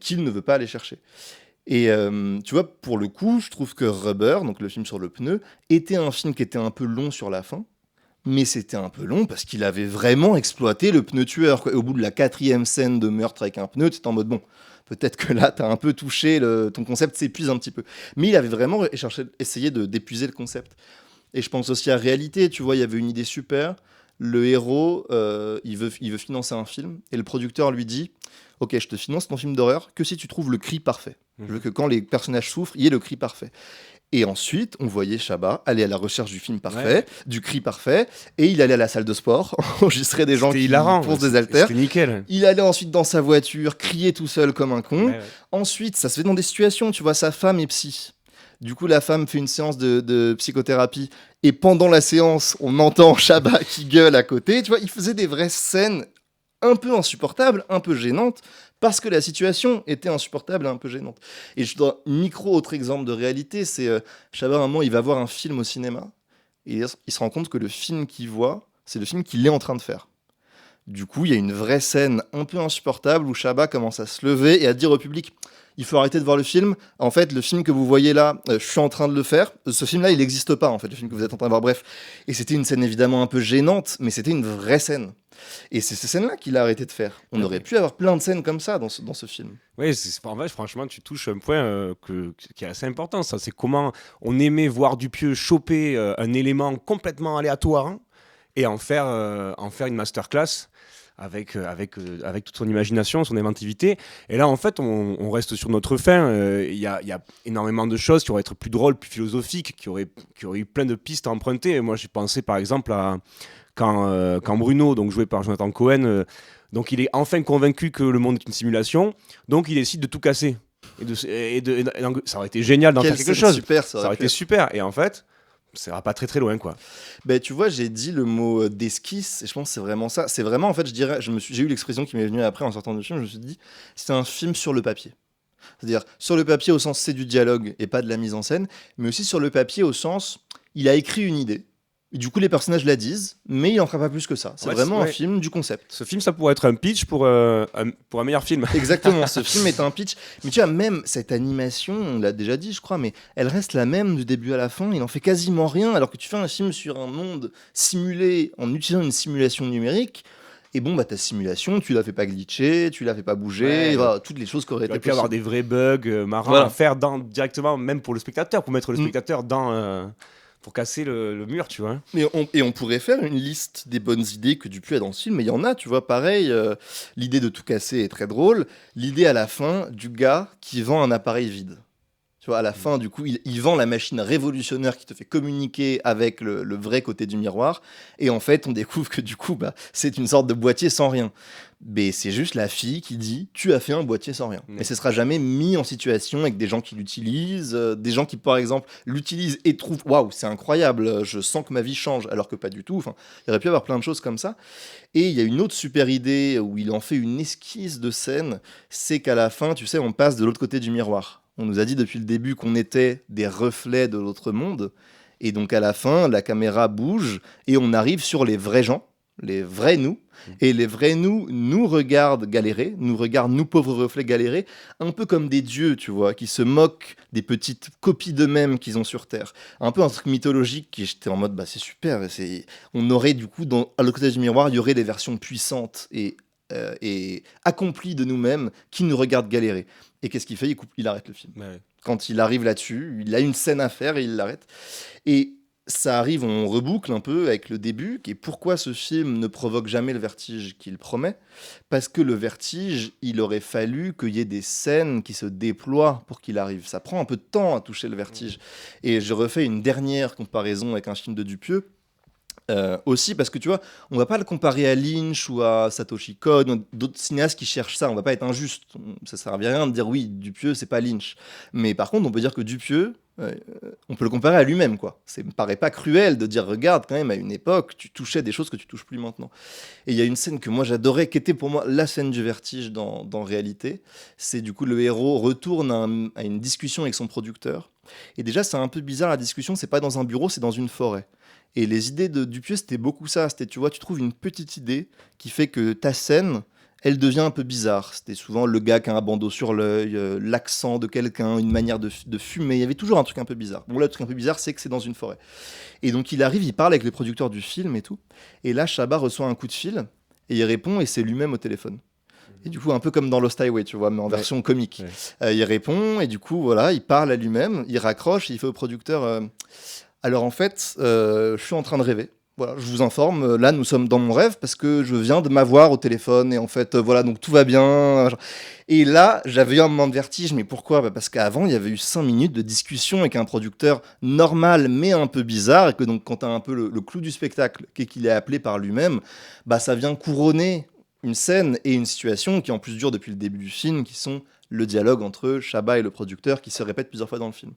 qu'il ne veut pas aller chercher. Et tu vois, pour le coup, je trouve que Rubber, donc le film sur le pneu, était un film qui était un peu long sur la fin. Mais c'était un peu long parce qu'il avait vraiment exploité le pneu tueur, quoi. Et au bout de la 4e scène de meurtre avec un pneu, tu es en mode bon, peut-être que là, tu as un peu touché, ton concept s'épuise un petit peu. Mais il avait vraiment essayé d'épuiser le concept. Et je pense aussi à Réalité, tu vois, il y avait une idée super. Le héros, il veut financer un film et le producteur lui dit « Ok, je te finance ton film d'horreur que si tu trouves le cri parfait. Je veux que quand les personnages souffrent, il y ait le cri parfait. » Et ensuite, on voyait Chabat aller à la recherche du film parfait, du cri parfait, et il allait à la salle de sport, enregistrer des gens qui foncent des haltères. C'était nickel. Il allait ensuite dans sa voiture, crier tout seul comme un con. Ensuite, ça se fait dans des situations, tu vois, sa femme est psy. Du coup, la femme fait une séance de psychothérapie, et pendant la séance, on entend Chabat qui gueule à côté. Tu vois, il faisait des vraies scènes un peu insupportables, un peu gênantes, parce que la situation était insupportable et un peu gênante. Et je dois autre exemple de réalité, c'est Chabat, à un moment, il va voir un film au cinéma, et il se rend compte que le film qu'il voit, c'est le film qu'il est en train de faire. Du coup, il y a une vraie scène un peu insupportable où Chabat commence à se lever et à dire au public « Il faut arrêter de voir le film. En fait, le film que vous voyez là, je suis en train de le faire. Ce film-là, il n'existe pas, en fait, le film que vous êtes en train de voir. Bref. » Et c'était une scène évidemment un peu gênante, mais c'était une vraie scène. Et c'est ces scènes-là qu'il a arrêté de faire. On aurait pu avoir plein de scènes comme ça dans ce film. Oui, en vrai, franchement, tu touches un point qui est assez important. Ça, c'est comment on aimait voir Dupieux choper un élément complètement aléatoire, hein, et en faire une masterclass avec toute son imagination, son inventivité. Et là, en fait, on reste sur notre fin. Il y a énormément de choses qui auraient été plus drôles, plus philosophiques, qui auraient eu plein de pistes à emprunter. Et moi, j'ai pensé, par exemple, à quand Bruno, donc joué par Jonathan Cohen, donc il est enfin convaincu que le monde est une simulation, donc il décide de tout casser. Donc, ça aurait été génial d'en faire quelque chose. Super, ça aurait été super. Et en fait, ça va pas très très loin, quoi. Tu vois, j'ai dit le mot d'esquisse, et je pense que c'est vraiment ça. C'est vraiment, en fait, je dirais, j'ai eu l'expression qui m'est venue après en sortant du film, je me suis dit, c'est un film sur le papier. C'est-à-dire, sur le papier au sens c'est du dialogue et pas de la mise en scène, mais aussi sur le papier au sens, il a écrit une idée. Et du coup, les personnages la disent, mais il n'en fera pas plus que ça. C'est vraiment un film du concept. Ce film, ça pourrait être un pitch pour un meilleur film. Exactement, ce film est un pitch. Mais tu vois, même cette animation, on l'a déjà dit, je crois, mais elle reste la même du début à la fin. Il n'en fait quasiment rien, alors que tu fais un film sur un monde simulé en utilisant une simulation numérique. Et bon, ta simulation, tu la fais pas glitcher, tu la fais pas bouger, toutes les choses qui auraient été possibles. Il peut y avoir des vrais bugs marrants à faire directement, même pour le spectateur, pour mettre le spectateur dans pour casser le mur, tu vois. Et on pourrait faire une liste des bonnes idées que Dupuis a dans ce film, mais il y en a, tu vois, pareil, l'idée de tout casser est très drôle, l'idée à la fin du gars qui vend un appareil vide. Tu vois, à la fin, du coup, il vend la machine révolutionnaire qui te fait communiquer avec le vrai côté du miroir. Et en fait, on découvre que du coup, c'est une sorte de boîtier sans rien. Mais c'est juste la fille qui dit tu as fait un boîtier sans rien. Mais ce sera jamais mis en situation avec des gens qui l'utilisent, des gens qui, par exemple, l'utilisent et trouvent waouh, c'est incroyable, je sens que ma vie change, alors que pas du tout. Enfin, il y aurait pu y avoir plein de choses comme ça. Et il y a une autre super idée où il en fait une esquisse de scène, c'est qu'à la fin, tu sais, on passe de l'autre côté du miroir. On nous a dit depuis le début qu'on était des reflets de l'autre monde. Et donc à la fin, la caméra bouge et on arrive sur les vrais gens, les vrais nous. Et les vrais nous regardent galérer, nous regardent, nous pauvres reflets galérer, un peu comme des dieux, tu vois, qui se moquent des petites copies d'eux-mêmes qu'ils ont sur Terre. Un peu un truc mythologique qui j'étais en mode, c'est super. On aurait du coup, à l'autre côté du miroir, il y aurait des versions puissantes et accomplies de nous-mêmes qui nous regardent galérer. Et qu'est-ce qu'il fait ? Il arrête le film. Ouais. Quand il arrive là-dessus, il a une scène à faire et il l'arrête. Et ça arrive, on reboucle un peu avec le début, qui est pourquoi ce film ne provoque jamais le vertige qu'il promet. Parce que le vertige, il aurait fallu qu'il y ait des scènes qui se déploient pour qu'il arrive. Ça prend un peu de temps à toucher le vertige. Et je refais une dernière comparaison avec un film de Dupieux. Aussi parce que tu vois, on va pas le comparer à Lynch ou à Satoshi Kon ou d'autres cinéastes qui cherchent ça, on va pas être injuste, ça sert à rien de dire oui, Dupieux c'est pas Lynch, mais par contre on peut dire que Dupieux on peut le comparer à lui-même, quoi. Ça me paraît pas cruel de dire regarde, quand même à une époque tu touchais des choses que tu touches plus maintenant. Et il y a une scène que moi j'adorais, qui était pour moi la scène du vertige dans Réalité, c'est du coup le héros retourne à une discussion avec son producteur, et déjà c'est un peu bizarre, la discussion c'est pas dans un bureau, c'est dans une forêt. Et les idées de Dupieux, c'était beaucoup ça. C'était, tu vois, tu trouves une petite idée qui fait que ta scène, elle devient un peu bizarre. C'était souvent le gars qui a un bandeau sur l'œil, l'accent de quelqu'un, une manière de fumer. Il y avait toujours un truc un peu bizarre. Bon, là, le truc un peu bizarre, c'est que c'est dans une forêt. Et donc, il arrive, il parle avec les producteurs du film et tout. Et là, Chabat reçoit un coup de fil et il répond et c'est lui-même au téléphone. Et du coup, un peu comme dans Lost Highway, tu vois, mais en version comique. Ouais. Il répond et du coup, voilà, il parle à lui-même, il raccroche et il fait au producteur... Alors en fait, je suis en train de rêver. Voilà, je vous informe, là nous sommes dans mon rêve parce que je viens de m'avoir au téléphone et en fait voilà, donc tout va bien. Et là, j'avais eu un moment de vertige, mais pourquoi ? Parce qu'avant, il y avait eu 5 minutes de discussion avec un producteur normal mais un peu bizarre et que donc quand tu as un peu le clou du spectacle, qu'il est appelé par lui-même, ça vient couronner une scène et une situation qui en plus dure depuis le début du film, qui sont le dialogue entre Chabat et le producteur qui se répète plusieurs fois dans le film.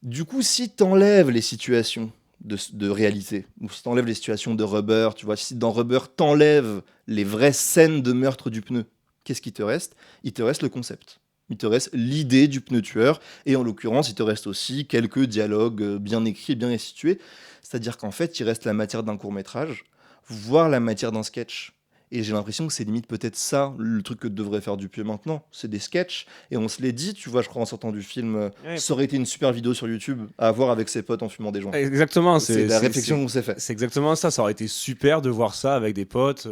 Du coup, si t'enlèves les situations de réalité, ou si t'enlèves les situations de Rubber, tu vois, si dans Rubber t'enlèves les vraies scènes de meurtre du pneu, qu'est-ce qui te reste ? Il te reste le concept. Il te reste l'idée du pneu tueur, et en l'occurrence, il te reste aussi quelques dialogues bien écrits, bien restitués. C'est-à-dire qu'en fait, il reste la matière d'un court-métrage, voire la matière d'un sketch. Et j'ai l'impression que c'est limite peut-être ça, le truc que devrait faire Dupieux maintenant. C'est des sketchs. Et on se l'est dit, tu vois, je crois, en sortant du film, ça aurait été une super vidéo sur YouTube à voir avec ses potes en fumant des joints. Exactement. C'est la réflexion qu'on s'est faite. C'est exactement ça. Ça aurait été super de voir ça avec des potes,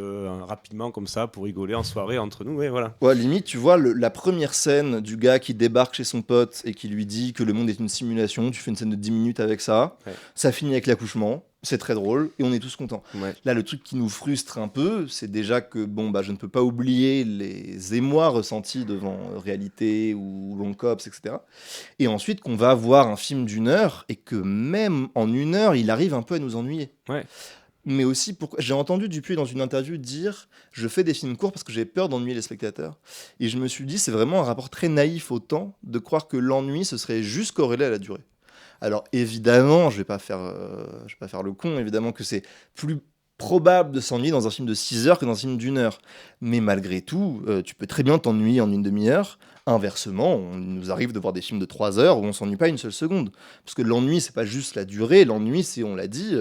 rapidement comme ça, pour rigoler en soirée entre nous. Et voilà. Ouais, limite, tu vois, la première scène du gars qui débarque chez son pote et qui lui dit que le monde est une simulation, tu fais une scène de 10 minutes avec ça, ça finit avec l'accouchement. C'est très drôle et on est tous contents. Ouais. Là, le truc qui nous frustre un peu, c'est déjà que je ne peux pas oublier les émois ressentis devant Réalité ou Long Cops, etc. Et ensuite qu'on va voir un film d'1 heure et que même en 1 heure, il arrive un peu à nous ennuyer. Ouais. Mais aussi, j'ai entendu Dupuis dans une interview dire « Je fais des films courts parce que j'ai peur d'ennuyer les spectateurs. » Et je me suis dit, c'est vraiment un rapport très naïf au temps de croire que l'ennui, ce serait juste corrélé à la durée. Alors évidemment, je vais pas faire le con, évidemment que c'est plus probable de s'ennuyer dans un film de 6 heures que dans un film d'1 heure. Mais malgré tout, tu peux très bien t'ennuyer en une demi-heure. Inversement, il nous arrive de voir des films de 3 heures où on s'ennuie pas une seule seconde. Parce que l'ennui, c'est pas juste la durée, l'ennui, c'est, on l'a dit,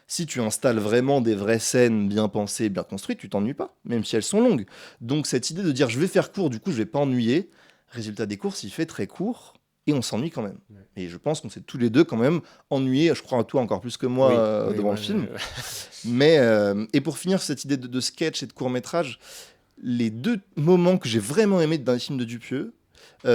si tu installes vraiment des vraies scènes bien pensées, bien construites, tu t'ennuies pas, même si elles sont longues. Donc cette idée de dire je vais faire court, du coup je vais pas ennuyer, résultat des courses, il fait très court. Et on s'ennuie quand même. Ouais. Et je pense qu'on s'est tous les deux quand même ennuyés, je crois à toi encore plus que moi devant le film. Mais, et pour finir cette idée de sketch et de court-métrage, les 2 moments que j'ai vraiment aimés dans les films de Dupieux,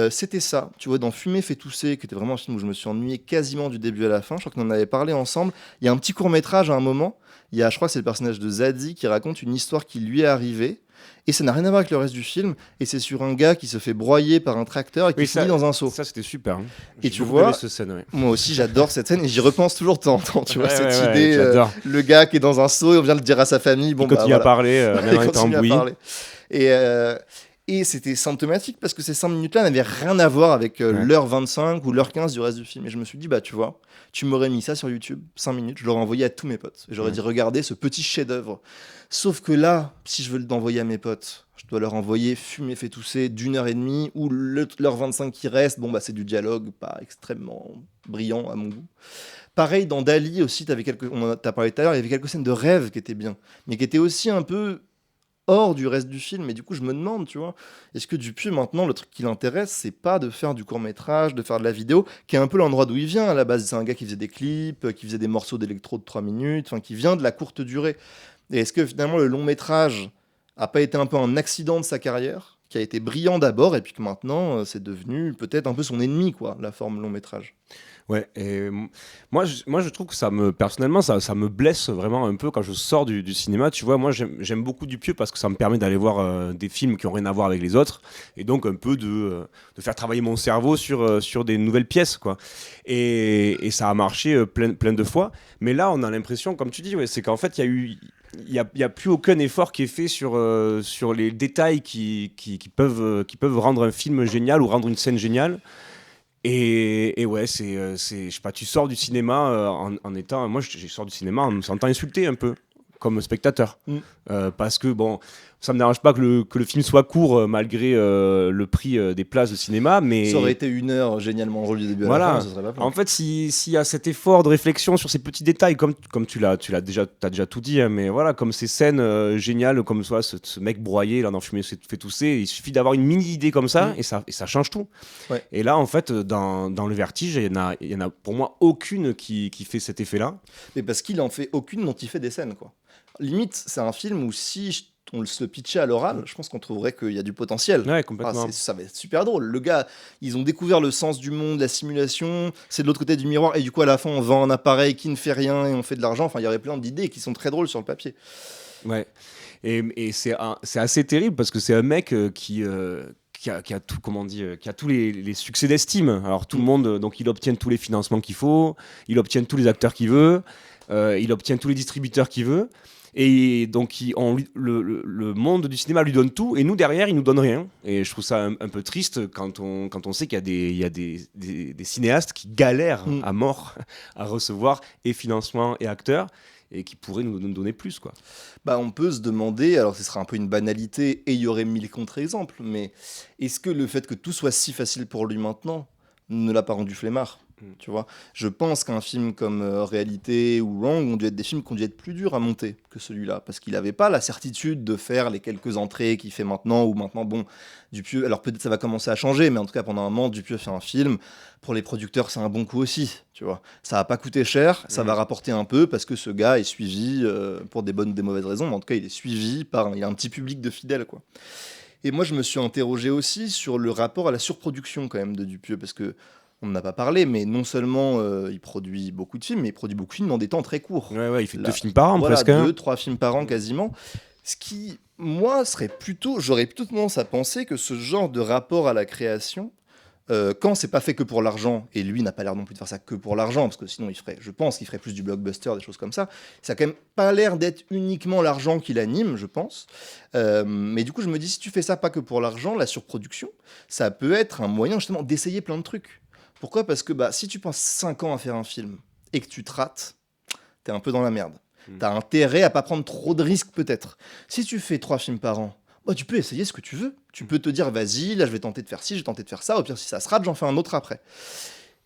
c'était ça. Tu vois, dans Fumer fait tousser, qui était vraiment un film où je me suis ennuyé quasiment du début à la fin. Je crois qu'on en avait parlé ensemble. Il y a un petit court-métrage à un moment. Je crois que c'est le personnage de Zadie qui raconte une histoire qui lui est arrivée. Et ça n'a rien à voir avec le reste du film. Et c'est sur un gars qui se fait broyer par un tracteur et qui finit dans un seau. Ça, c'était super. Hein. Et tu vois, cette scène, ouais. moi aussi j'adore cette scène et j'y repense toujours de temps en temps. Tu vois, cette ouais, idée, j'adore. le gars qui est dans un seau et on vient le dire à sa famille. Bon, il continue à parler, Il même en étant continue à embrouillé. parler. Et c'était symptomatique parce que ces 5 minutes-là n'avaient rien à voir avec l'heure 25 ou l'heure 15 du reste du film. Et je me suis dit, bah tu vois, tu m'aurais mis ça sur YouTube, 5 minutes, je l'aurais envoyé à tous mes potes. Et j'aurais dit, regardez ce petit chef-d'œuvre. Sauf que là, si je veux l'envoyer à mes potes, je dois leur envoyer Fumer fait tousser d'1h30 ou l'heure 25 qui reste. Bon, bah c'est du dialogue pas extrêmement brillant à mon goût. Pareil, dans Dali aussi, on en a parlé tout à l'heure, il y avait quelques scènes de rêve qui étaient bien, mais qui étaient aussi un peu hors du reste du film. Et du coup, je me demande, tu vois, est-ce que Dupieux, maintenant, le truc qui l'intéresse, c'est pas de faire du court-métrage, de faire de la vidéo, qui est un peu l'endroit d'où il vient. À la base, c'est un gars qui faisait des clips, qui faisait des morceaux d'électro de 3 minutes, enfin, qui vient de la courte durée. Et est-ce que finalement, le long-métrage a pas été un peu un accident de sa carrière, qui a été brillant d'abord, et puis que maintenant, c'est devenu peut-être un peu son ennemi, quoi, la forme long-métrage. Ouais, et moi je trouve que personnellement, ça me blesse vraiment un peu quand je sors du cinéma. Tu vois, moi, j'aime beaucoup Dupieux parce que ça me permet d'aller voir des films qui ont rien à voir avec les autres, et donc un peu de faire travailler mon cerveau sur des nouvelles pièces, quoi. Et ça a marché plein de fois. Mais là, on a l'impression, comme tu dis, ouais, c'est qu'en fait, il y a plus aucun effort qui est fait sur les détails qui peuvent rendre un film génial ou rendre une scène géniale. Et ouais, je sais pas, tu sors du cinéma en étant. Moi, je sors du cinéma en me sentant insulté un peu, comme spectateur. Parce que, bon, ça me dérange pas que le film soit court, malgré le prix des places de cinéma, mais. Ça aurait été 1 heure génialement drôle du début à la fin, ça serait pas plein. En fait, s'il y a cet effort de réflexion sur ces petits détails, comme t'as déjà tout dit, hein, mais voilà, comme ces scènes géniales, comme soit ce mec broyé là dans Fumer fait tousser, il suffit d'avoir une mini idée comme ça et ça change tout. Ouais. Et là, en fait, dans Le Vertige, il y en a pour moi aucune qui fait cet effet-là. Mais parce qu'il en fait aucune dont il fait des scènes, quoi. Limite, c'est un film où si on se pitchait à l'oral, je pense qu'on trouverait qu'il y a du potentiel. Ouais, complètement. Ça va être super drôle. Le gars, ils ont découvert le sens du monde, la simulation, c'est de l'autre côté du miroir, et du coup, à la fin, on vend un appareil qui ne fait rien et on fait de l'argent. Enfin, il y aurait plein d'idées qui sont très drôles sur le papier. Ouais. Et c'est assez terrible parce que c'est un mec qui a tout, comment on dit, qui a tous les succès d'estime. Alors tout le monde, donc il obtient tous les financements qu'il faut, il obtient tous les acteurs qu'il veut, il obtient tous les distributeurs qu'il veut. Et donc le monde du cinéma lui donne tout et nous derrière il nous donne rien. Et je trouve ça un peu triste quand on sait qu'il y a des cinéastes qui galèrent à mort à recevoir et financement et acteurs et qui pourraient nous donner plus, quoi. Bah, on peut se demander, alors ce sera un peu une banalité et il y aurait 1000 contre-exemples, mais est-ce que le fait que tout soit si facile pour lui maintenant ne l'a pas rendu flemmard? Tu vois, je pense qu'un film comme Réalité ou Wrong ont dû être des films qui ont dû être plus durs à monter que celui-là, parce qu'il n'avait pas la certitude de faire les quelques entrées qu'il fait maintenant, ou maintenant, bon, Dupieux, alors peut-être ça va commencer à changer, mais en tout cas pendant un moment, Dupieux fait un film, pour les producteurs c'est un bon coup aussi, tu vois. Ça va pas coûter cher, ça va rapporter un peu, parce que ce gars est suivi, pour des bonnes ou des mauvaises raisons, mais en tout cas il est suivi il a un petit public de fidèles, quoi. Et moi je me suis interrogé aussi sur le rapport à la surproduction quand même de Dupieux, parce que on n'en a pas parlé, mais non seulement il produit beaucoup de films, mais il produit beaucoup de films dans des temps très courts. Ouais, il fait 2 films par an, voilà, presque. 2-3 films par an quasiment. Ce qui, moi, j'aurais plutôt tendance à penser que ce genre de rapport à la création, quand c'est pas fait que pour l'argent, et lui n'a pas l'air non plus de faire ça que pour l'argent, parce que sinon je pense qu'il ferait plus du blockbuster, des choses comme ça. Ça a quand même pas l'air d'être uniquement l'argent qui l'anime, je pense. Mais du coup, je me dis, si tu fais ça pas que pour l'argent, la surproduction, ça peut être un moyen justement d'essayer plein de trucs. Pourquoi ? Parce que si tu penses 5 ans à faire un film et que tu te rates, t'es un peu dans la merde. T'as intérêt à pas prendre trop de risques peut-être. Si tu fais 3 films par an, tu peux essayer ce que tu veux. Tu peux te dire, vas-y, là je vais tenter de faire ci, je vais tenter de faire ça. Au pire, si ça se rate, j'en fais un autre après.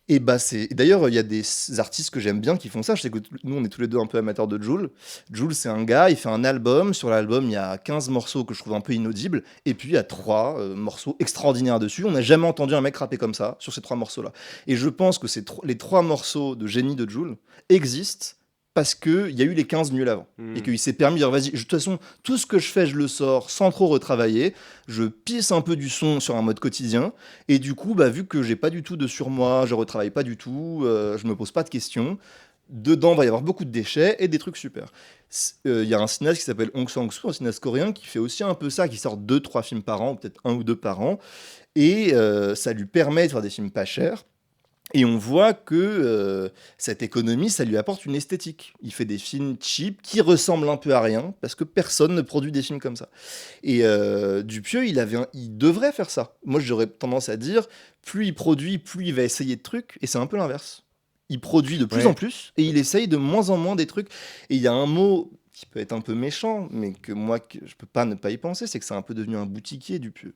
Et d'ailleurs, il y a des artistes que j'aime bien qui font ça. Je sais que nous, on est tous les deux un peu amateurs de Jul. Jul, c'est un gars, il fait un album. Sur l'album, il y a 15 morceaux que je trouve un peu inaudibles. Et puis, il y a 3 morceaux extraordinaires dessus. On n'a jamais entendu un mec rapper comme ça sur ces 3 morceaux-là. Et je pense que les 3 morceaux de génie de Jul existent parce qu'il y a eu les 15 nuls avant. Et qu'il s'est permis de dire, vas-y, de toute façon, tout ce que je fais, je le sors sans trop retravailler. Je pisse un peu du son sur un mode quotidien. Et du coup, vu que j'ai pas du tout de surmoi, je retravaille pas du tout, je me pose pas de questions. Dedans, il va y avoir beaucoup de déchets et des trucs super. Il y a un cinéaste qui s'appelle Hong Sang-soo, un cinéaste coréen, qui fait aussi un peu ça, qui sort 2-3 films par an, ou peut-être 1 ou 2 par an. Et ça lui permet de faire des films pas chers. Et on voit que cette économie, ça lui apporte une esthétique. Il fait des films cheap qui ressemblent un peu à rien, parce que personne ne produit des films comme ça. Et Dupieux, il devrait faire ça. Moi, j'aurais tendance à dire, plus il produit, plus il va essayer de trucs, et c'est un peu l'inverse. Il produit de plus en plus, et il essaye de moins en moins des trucs. Et il y a un mot qui peut être un peu méchant, mais que je peux pas ne pas y penser, c'est que c'est un peu devenu un boutiquier, Dupieux.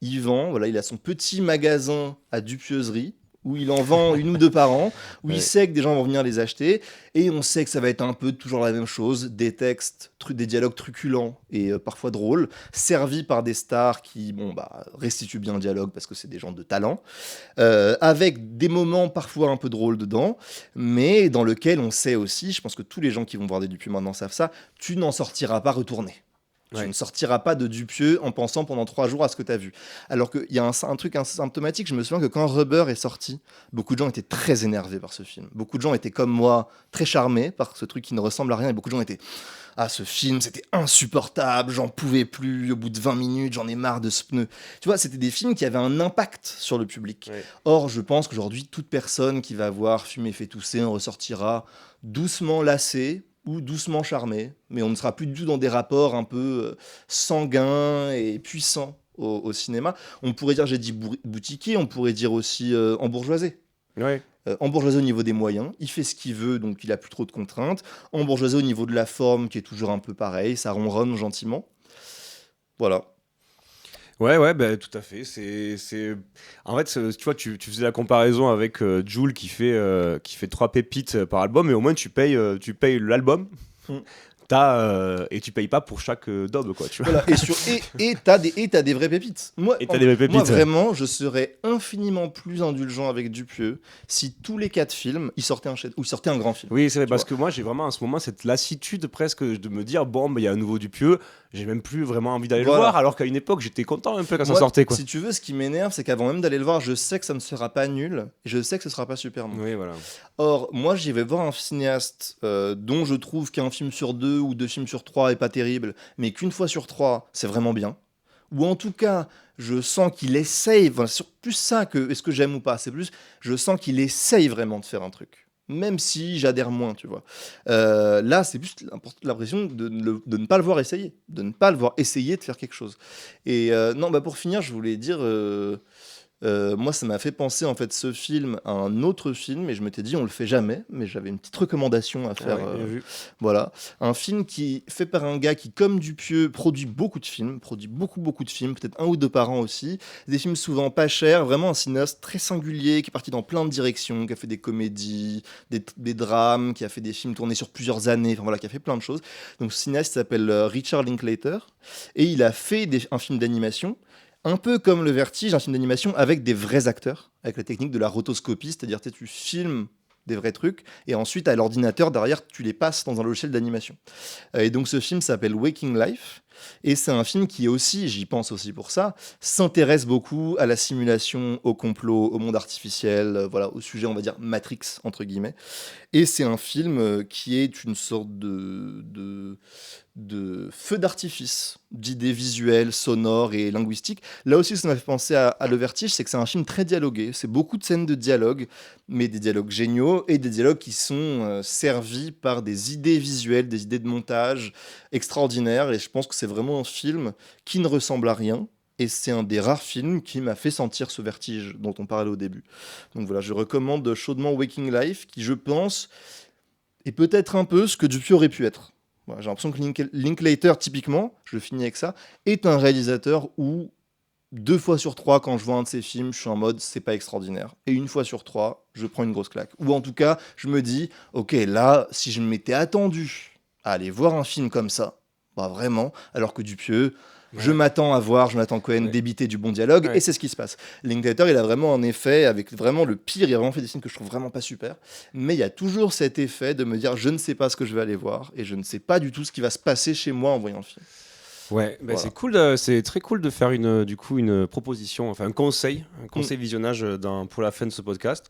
Il vend, voilà, il a son petit magasin à Dupieuserie, où il en vend 1 ou 2 par an, où il sait que des gens vont venir les acheter, et on sait que ça va être un peu toujours la même chose, des textes, des dialogues truculents et parfois drôles, servis par des stars qui restituent bien le dialogue parce que c'est des gens de talent, avec des moments parfois un peu drôles dedans, mais dans lequel on sait aussi, je pense que tous les gens qui vont voir des Dupieux maintenant savent ça, tu n'en sortiras pas retourné. Tu ne sortiras pas de Dupieux en pensant pendant 3 jours à ce que tu as vu. Alors qu'il y a un truc symptomatique, je me souviens que quand Rubber est sorti, beaucoup de gens étaient très énervés par ce film. Beaucoup de gens étaient comme moi, très charmés par ce truc qui ne ressemble à rien, et beaucoup de gens étaient « Ah, ce film, c'était insupportable, j'en pouvais plus, au bout de 20 minutes, j'en ai marre de ce pneu. » Tu vois, c'était des films qui avaient un impact sur le public. Or, je pense qu'aujourd'hui, toute personne qui va voir Fumer fait tousser en ressortira doucement lassée, ou doucement charmé, mais on ne sera plus du tout dans des rapports un peu sanguins et puissants au cinéma. On pourrait dire, j'ai dit boutiquier, on pourrait dire aussi embourgeoisé. Embourgeoisé au niveau des moyens, il fait ce qu'il veut, donc il a plus trop de contraintes. Embourgeoisé au niveau de la forme, qui est toujours un peu pareil, ça ronronne gentiment. Voilà. Ouais, tout à fait. En fait, tu vois, tu faisais la comparaison avec Jul qui fait 3 pépites par album, et au moins tu payes l'album. Et tu payes pas pour chaque daube, quoi, tu vois. Voilà, et t'as des vraies pépites. Moi, vraiment, je serais infiniment plus indulgent avec Dupieux si tous les 4 films, il sortait un grand film. Oui, c'est vrai, parce que moi, j'ai vraiment en ce moment cette lassitude presque de me dire, bon, il y a un nouveau Dupieux, j'ai même plus vraiment envie d'aller le voir, alors qu'à une époque, j'étais content un peu quand ça sortait, quoi. Si tu veux, ce qui m'énerve, c'est qu'avant même d'aller le voir, je sais que ça ne sera pas nul, et je sais que ce sera pas super bon. Oui, voilà. Or, moi, j'y vais voir un cinéaste dont je trouve qu'un film sur 2 ou 2 films sur 3 est pas terrible, mais qu'une fois sur 3, c'est vraiment bien. Ou en tout cas, je sens qu'il essaye, c'est plus ça que est-ce que j'aime ou pas, c'est plus, je sens qu'il essaye vraiment de faire un truc. Même si j'adhère moins, tu vois. Là, c'est plus l'impression de ne pas le voir essayer, de ne pas le voir essayer de faire quelque chose. Et non, pour finir, je voulais dire... moi, ça m'a fait penser en fait ce film à un autre film, et je m'étais dit on le fait jamais, mais j'avais une petite recommandation à faire. Bien vu. Voilà, un film qui est fait par un gars qui, comme Dupieux, produit beaucoup de films, peut-être 1 ou 2 par an aussi, des films souvent pas chers, vraiment un cinéaste très singulier qui est parti dans plein de directions, qui a fait des comédies, des drames, qui a fait des films tournés sur plusieurs années, enfin voilà, qui a fait plein de choses. Donc ce cinéaste s'appelle Richard Linklater, et il a fait un film d'animation. Un peu comme Le Vertige, un film d'animation avec des vrais acteurs, avec la technique de la rotoscopie, c'est-à-dire tu filmes des vrais trucs, et ensuite à l'ordinateur derrière tu les passes dans un logiciel d'animation. Et donc ce film s'appelle Waking Life, et c'est un film qui aussi, j'y pense aussi pour ça, s'intéresse beaucoup à la simulation, au complot, au monde artificiel, voilà, au sujet on va dire Matrix entre guillemets. Et c'est un film qui est une sorte de feu d'artifice, d'idées visuelles, sonores et linguistiques. Là aussi, ça m'a fait penser à Le Vertige, c'est que c'est un film très dialogué. C'est beaucoup de scènes de dialogue, mais des dialogues géniaux et des dialogues qui sont servis par des idées visuelles, des idées de montage extraordinaires. Et je pense que c'est vraiment un film qui ne ressemble à rien. Et c'est un des rares films qui m'a fait sentir ce vertige dont on parlait au début. Donc voilà, je recommande chaudement Waking Life, qui je pense est peut-être un peu ce que Dupieux aurait pu être. Voilà, j'ai l'impression que Linklater, typiquement, je finis avec ça, est un réalisateur où 2 fois sur 3, quand je vois un de ses films, je suis en mode c'est pas extraordinaire. Et 1 fois sur 3, je prends une grosse claque. Ou en tout cas, je me dis, ok, là, si je m'étais attendu à aller voir un film comme ça, vraiment, alors que Dupieux, Je m'attends à voir Jonathan Cohen débiter du bon dialogue, et c'est ce qui se passe. Linklater, il a vraiment un effet avec vraiment le pire. Il a vraiment fait des films que je trouve vraiment pas super, mais il y a toujours cet effet de me dire je ne sais pas ce que je vais aller voir et je ne sais pas du tout ce qui va se passer chez moi en voyant le film. Ouais, bah Voilà. c'est cool, c'est très cool de faire une proposition, enfin un conseil visionnage pour la fin de ce podcast.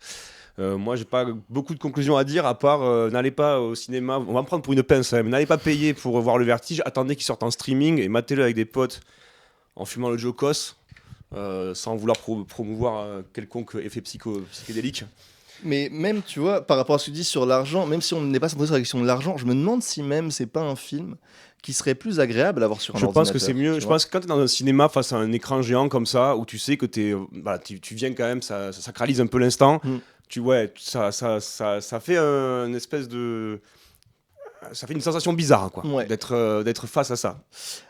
Moi, j'ai pas beaucoup de conclusions à dire, à part n'allez pas au cinéma, on va me prendre pour une pince, hein, mais n'allez pas payer pour voir Le Vertige, attendez qu'il sorte en streaming et matez-le avec des potes en fumant le Jocos, sans vouloir promouvoir quelconque effet psychédélique. Mais même, tu vois, par rapport à ce que tu dis sur l'argent, même si on n'est pas centré sur la question de l'argent, je me demande si même c'est pas un film qui serait plus agréable à voir sur un Je ordinateur. pense que c'est mieux. Je pense que quand tu es dans un cinéma face à un écran géant comme ça, où tu sais que tu viens quand même, ça sacralise un peu l'instant. Ça fait une espèce de. Ça fait une sensation bizarre, quoi, d'être face à ça.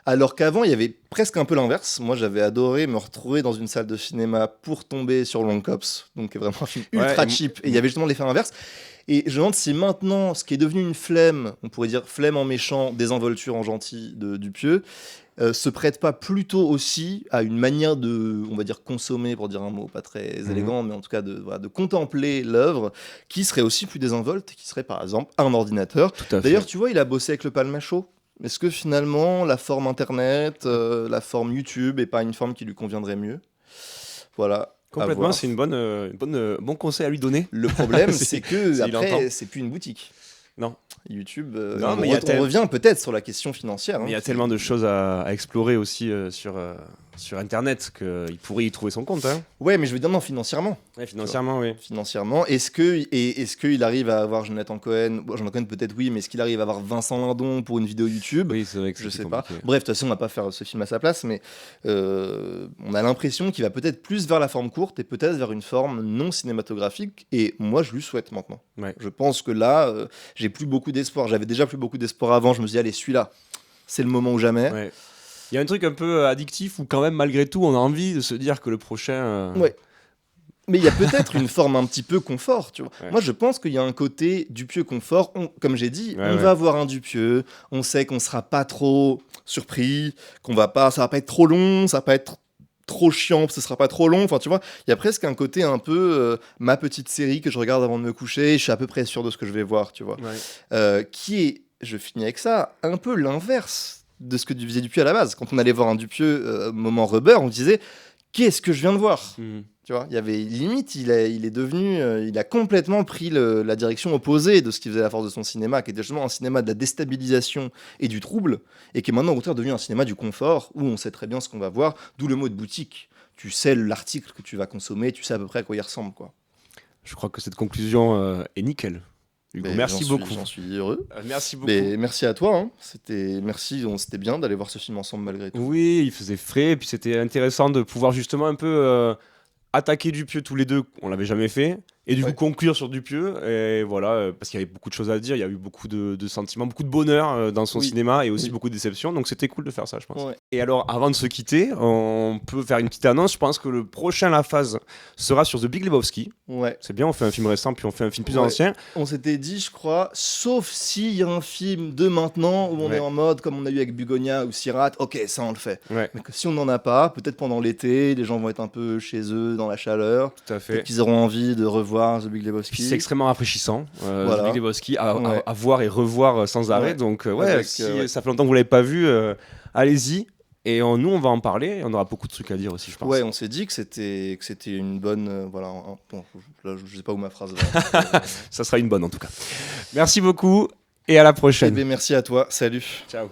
Alors qu'avant, il y avait presque un peu l'inverse. Moi, j'avais adoré me retrouver dans une salle de cinéma pour tomber sur Long Cops, donc qui est vraiment un film ultra cheap. Et il y avait justement l'effet inverse. Et je me demande si maintenant, ce qui est devenu une flemme, on pourrait dire flemme en méchant, désinvolture en gentil de Dupieux, se prête pas plutôt aussi à une manière de, on va dire, consommer, pour dire un mot pas très élégant, mais en tout cas de contempler l'œuvre, qui serait aussi plus désinvolte, qui serait par exemple un ordinateur. D'ailleurs, tu vois, il a bossé avec le Palma Show. Est-ce que finalement, la forme Internet, la forme YouTube, est pas une forme qui lui conviendrait mieux ? Voilà. Complètement, c'est bon conseil à lui donner. Le problème, c'est que après, c'est plus une boutique. Non. YouTube, non, on revient peut-être sur la question financière. Il y a tellement de choses à explorer aussi sur Internet qu'il pourrait y trouver son compte. Hein. Ouais, mais je veux dire non, financièrement. Ouais, financièrement, oui. Financièrement, est-ce qu'il arrive à avoir Jonathan Cohen ? Bon, Jonathan Cohen peut-être oui, mais est-ce qu'il arrive à avoir Vincent Lindon pour une vidéo YouTube ? Oui, c'est vrai que je sais compliqué. pas. Bref, de toute façon, on va pas faire ce film à sa place, mais on a l'impression qu'il va peut-être plus vers la forme courte et peut-être vers une forme non cinématographique. Et moi, je lui souhaite maintenant. Ouais. Je pense que là, j'ai plus beaucoup d'espoir. J'avais déjà plus beaucoup d'espoir avant. Je me suis dit, allez, celui-là, c'est le moment ou jamais. Ouais. Il y a un truc un peu addictif où quand même, malgré tout, on a envie de se dire que le prochain... Ouais. Mais il y a peut-être une forme un petit peu confort, tu vois. Ouais. Moi, je pense qu'il y a un côté Dupieux confort. Comme j'ai dit, on va voir un Dupieux. On sait qu'on sera pas trop surpris, ça va pas être trop long, ça va pas être trop chiant, ce sera pas trop long. Enfin, tu vois, il y a presque un côté un peu ma petite série que je regarde avant de me coucher. Je suis à peu près sûr de ce que je vais voir, tu vois. Qui est, je finis avec ça, un peu l'inverse de ce que faisait Dupieux à la base. Quand on allait voir un Dupieux moment Rubber, on disait qu'est-ce que je viens de voir Tu vois, il y avait limite, il est devenu, il a complètement pris la direction opposée de ce qui faisait la force de son cinéma, qui était justement un cinéma de la déstabilisation et du trouble, et qui est maintenant au contraire devenu un cinéma du confort, où on sait très bien ce qu'on va voir, d'où le mot de boutique. Tu sais l'article que tu vas consommer, tu sais à peu près à quoi il ressemble, quoi. Je crois que cette conclusion est nickel. Hugo, merci beaucoup. J'en suis heureux. Merci beaucoup. Mais merci à toi. Hein. C'était bien d'aller voir ce film ensemble malgré tout. Oui, il faisait frais, et puis c'était intéressant de pouvoir justement un peu attaquer Dupieux tous les deux. On l'avait jamais fait. Et du coup conclure sur Dupieux, et voilà, parce qu'il y avait beaucoup de choses à dire, il y a eu beaucoup de sentiments, beaucoup de bonheur dans son cinéma, et aussi beaucoup de déceptions, donc c'était cool de faire ça, je pense. Et alors, avant de se quitter, on peut faire une petite annonce. Je pense que le prochain La Phase sera sur The Big Lebowski. C'est bien, on fait un film récent, puis on fait un film plus ancien. On s'était dit, je crois, sauf s'il y a un film de maintenant où on est en mode, comme on a eu avec Bugonia ou Sirat, ok, ça on le fait. Mais que si on n'en a pas, peut-être pendant l'été, les gens vont être un peu chez eux, dans la chaleur. Tout à fait. Peut-être qu'ils auront envie de revoir The Big Lebowski. C'est extrêmement rafraîchissant, The Big Lebowski, à voir et revoir sans arrêt. Donc, si ça fait longtemps que vous ne l'avez pas vu, allez-y. Et nous, on va en parler. Et on aura beaucoup de trucs à dire aussi, je pense. Ouais, on s'est dit que c'était une bonne. Voilà. Bon, là, je sais pas où ma phrase va. Ça sera une bonne en tout cas. Merci beaucoup et à la prochaine. Merci à toi. Salut. Ciao.